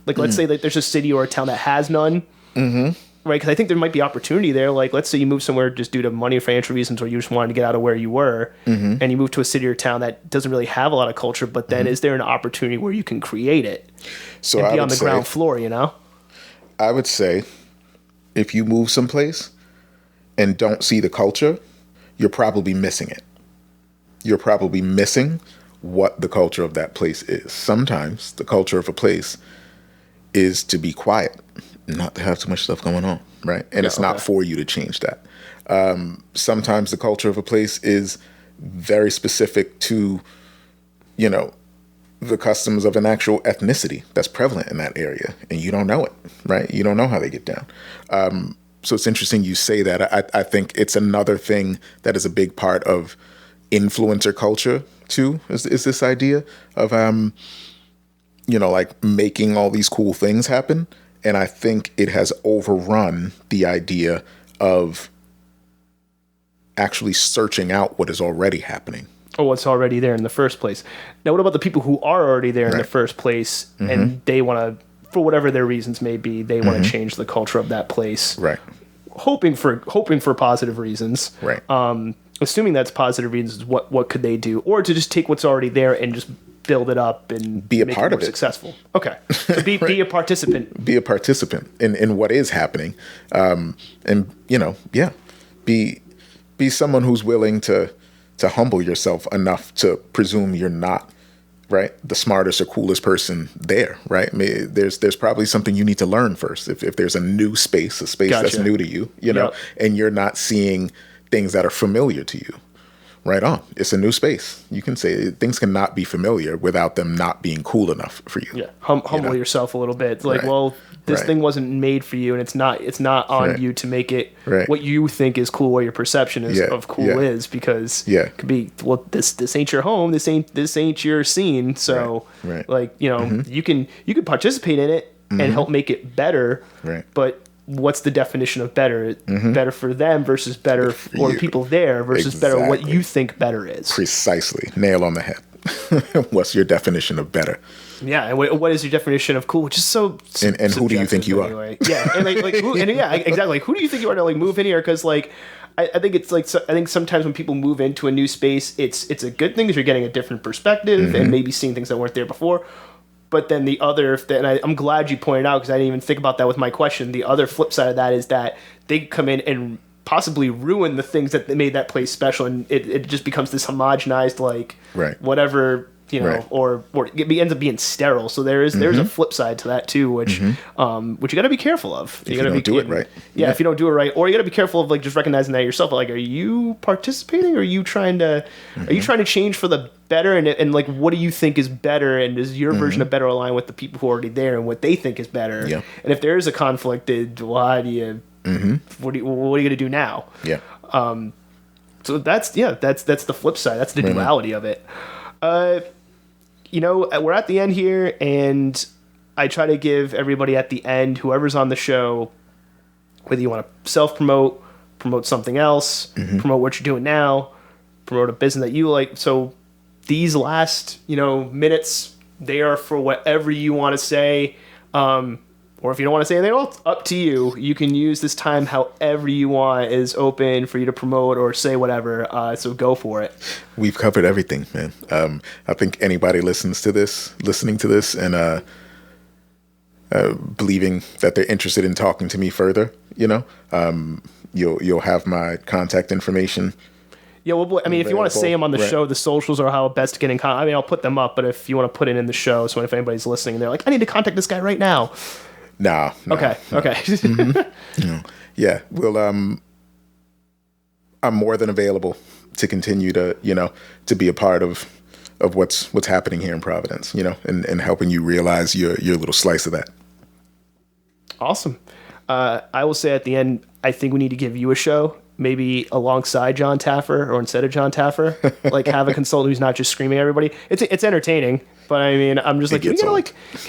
Like, let's say like there's a city or a town that has none, right? Because I think there might be opportunity there. Like, let's say you move somewhere just due to money or financial reasons, or you just wanted to get out of where you were, and you move to a city or town that doesn't really have a lot of culture. But then, is there an opportunity where you can create it and be on the ground floor? I would say, if you move someplace and don't see the culture, you're probably missing it. You're probably missing what the culture of that place is. Sometimes the culture of a place is to be quiet, not to have too much stuff going on, right? And it's not for you to change that. Sometimes the culture of a place is very specific to, the customs of an actual ethnicity that's prevalent in that area, and you don't know it, right? You don't know how they get down. So it's interesting you say that. I think it's another thing that is a big part of influencer culture too, is this idea of like making all these cool things happen. And I think it has overrun the idea of actually searching out what is already happening. Or what's already there in the first place. Now, what about the people who are already there in the first place, and they want to, for whatever their reasons may be, they want to change the culture of that place, right? Hoping for positive reasons, right? Assuming that's positive reasons, what could they do, or to just take what's already there and just build it up and be a make part it of more it. Successful. Okay, so be a participant. Be a participant in what is happening, and be someone who's willing to humble yourself enough to presume you're not, right, the smartest or coolest person there, right? There's probably something you need to learn first. If there's a new space, that's new to you, and you're not seeing things that are familiar to you. Right on. It's a new space. You can say things cannot be familiar without them not being cool enough for you. Yeah, humble yourself a little bit. It's like, well, this thing wasn't made for you, and it's not on you to make it what you think is cool, what your perception is of cool is, because it could be, well, this ain't your home, this ain't your scene. So you can participate in it and help make it better. Right. But what's the definition of better? Better for them versus better for people there versus better what you think better is. Precisely. Nail on the head. What's your definition of better? Yeah, and what is your definition of cool? Which is so and who do you think you are? Yeah, and exactly. Like, who do you think you are to like move in here? Because like, I think it's like, I think sometimes when people move into a new space, it's a good thing because you're getting a different perspective and maybe seeing things that weren't there before. But then the other, and I'm glad you pointed out because I didn't even think about that with my question. The other flip side of that is that they come in and possibly ruin the things that made that place special, and it just becomes this homogenized, like, whatever, you know, or it ends up being sterile. So there's a flip side to that too, which you got to be careful of. You got to do it right. Yeah, if you don't do it right, or you got to be careful of, like, just recognizing that yourself. Like, are you participating? Or are you trying to change for the better? And like, what do you think is better? And does your version of better align with the people who are already there and what they think is better? Yeah. And if there is a conflict, why do you? What are you going to do now? Yeah. So that's the flip side. That's the duality of it. You know, we're at the end here, and I try to give everybody at the end, whoever's on the show, whether you want to self-promote, promote something else, promote what you're doing now, promote a business that you like. So these last, minutes, they are for whatever you want to say. Or if you don't want to say anything, well, up to you. You can use this time however you want. It is open for you to promote or say whatever. So go for it. We've covered everything, man. I think anybody listening to this and believing that they're interested in talking to me further, you'll have my contact information. Yeah, well, I mean, if you want to say them on the show, the socials are how best to get in contact. I mean, I'll put them up, but if you want to put it in the show, so if anybody's listening, they're like, I need to contact this guy right now. No. Okay. Yeah. Well, I'm more than available to continue to, to be a part of what's happening here in Providence, and helping you realize your little slice of that. Awesome. I will say at the end, I think we need to give you a show, maybe alongside John Taffer or instead of John Taffer, like have a consultant who's not just screaming at everybody. It's entertaining, but I mean, I'm just like, can we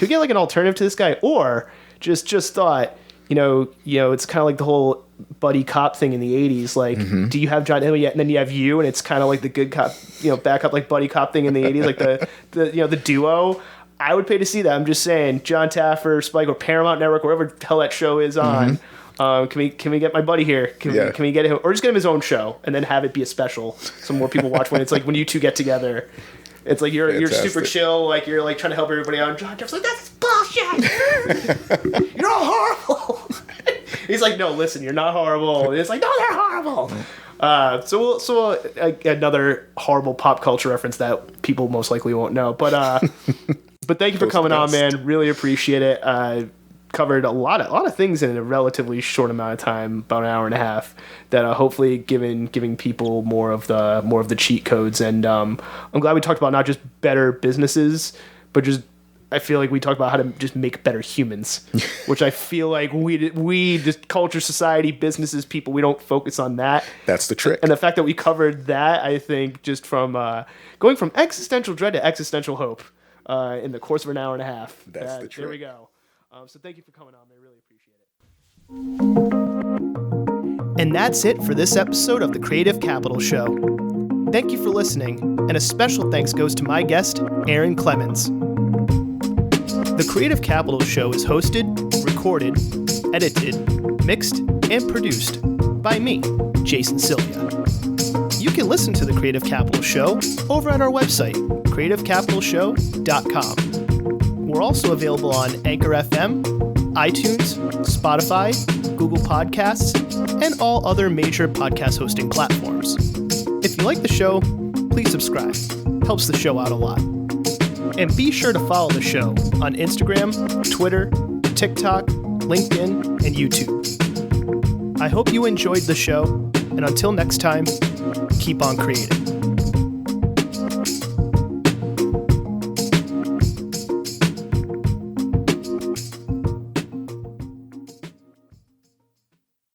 get like an alternative to this guy? Or just thought, it's kind of like the whole buddy cop thing in the 80s. Like, do you have John Elliott and then you have you, and it's kind of like the good cop, back up like buddy cop thing in the 80s, like the duo. I would pay to see that. I'm just saying, John Taffer, Spike, or Paramount Network, wherever the hell that show is on. Can we get my buddy here? Can we get him, or just get him his own show and then have it be a special so more people watch when it's like when you two get together. It's like you're super chill, like you're like trying to help everybody out. And John Jeff's like, that's bullshit. You're all horrible. He's like, no, listen, you're not horrible. And it's like, no, they're horrible. So another horrible pop culture reference that people most likely won't know. But thank you for coming on, man. Really appreciate it. Covered a lot of things in a relatively short amount of time, about an hour and a half, that hopefully giving people more of the cheat codes. And I'm glad we talked about not just better businesses, but just I feel like we talked about how to just make better humans, which I feel like we just culture, society, businesses, people, we don't focus on that. That's the trick. And the fact that we covered that, I think, just from going from existential dread to existential hope in the course of an hour and a half. That's the trick. There we go. So thank you for coming on. I really appreciate it. And that's it for this episode of the Creative Capital Show. Thank you for listening, and a special thanks goes to my guest, Aarin Clemons. The Creative Capital Show is hosted, recorded, edited, mixed, and produced by me, Jason Sylvia. You can listen to the Creative Capital Show over at our website, creativecapitalshow.com. We're also available on Anchor FM, iTunes, Spotify, Google Podcasts, and all other major podcast hosting platforms. If you like the show, please subscribe. Helps the show out a lot. And be sure to follow the show on Instagram, Twitter, TikTok, LinkedIn, and YouTube. I hope you enjoyed the show, and until next time, keep on creating.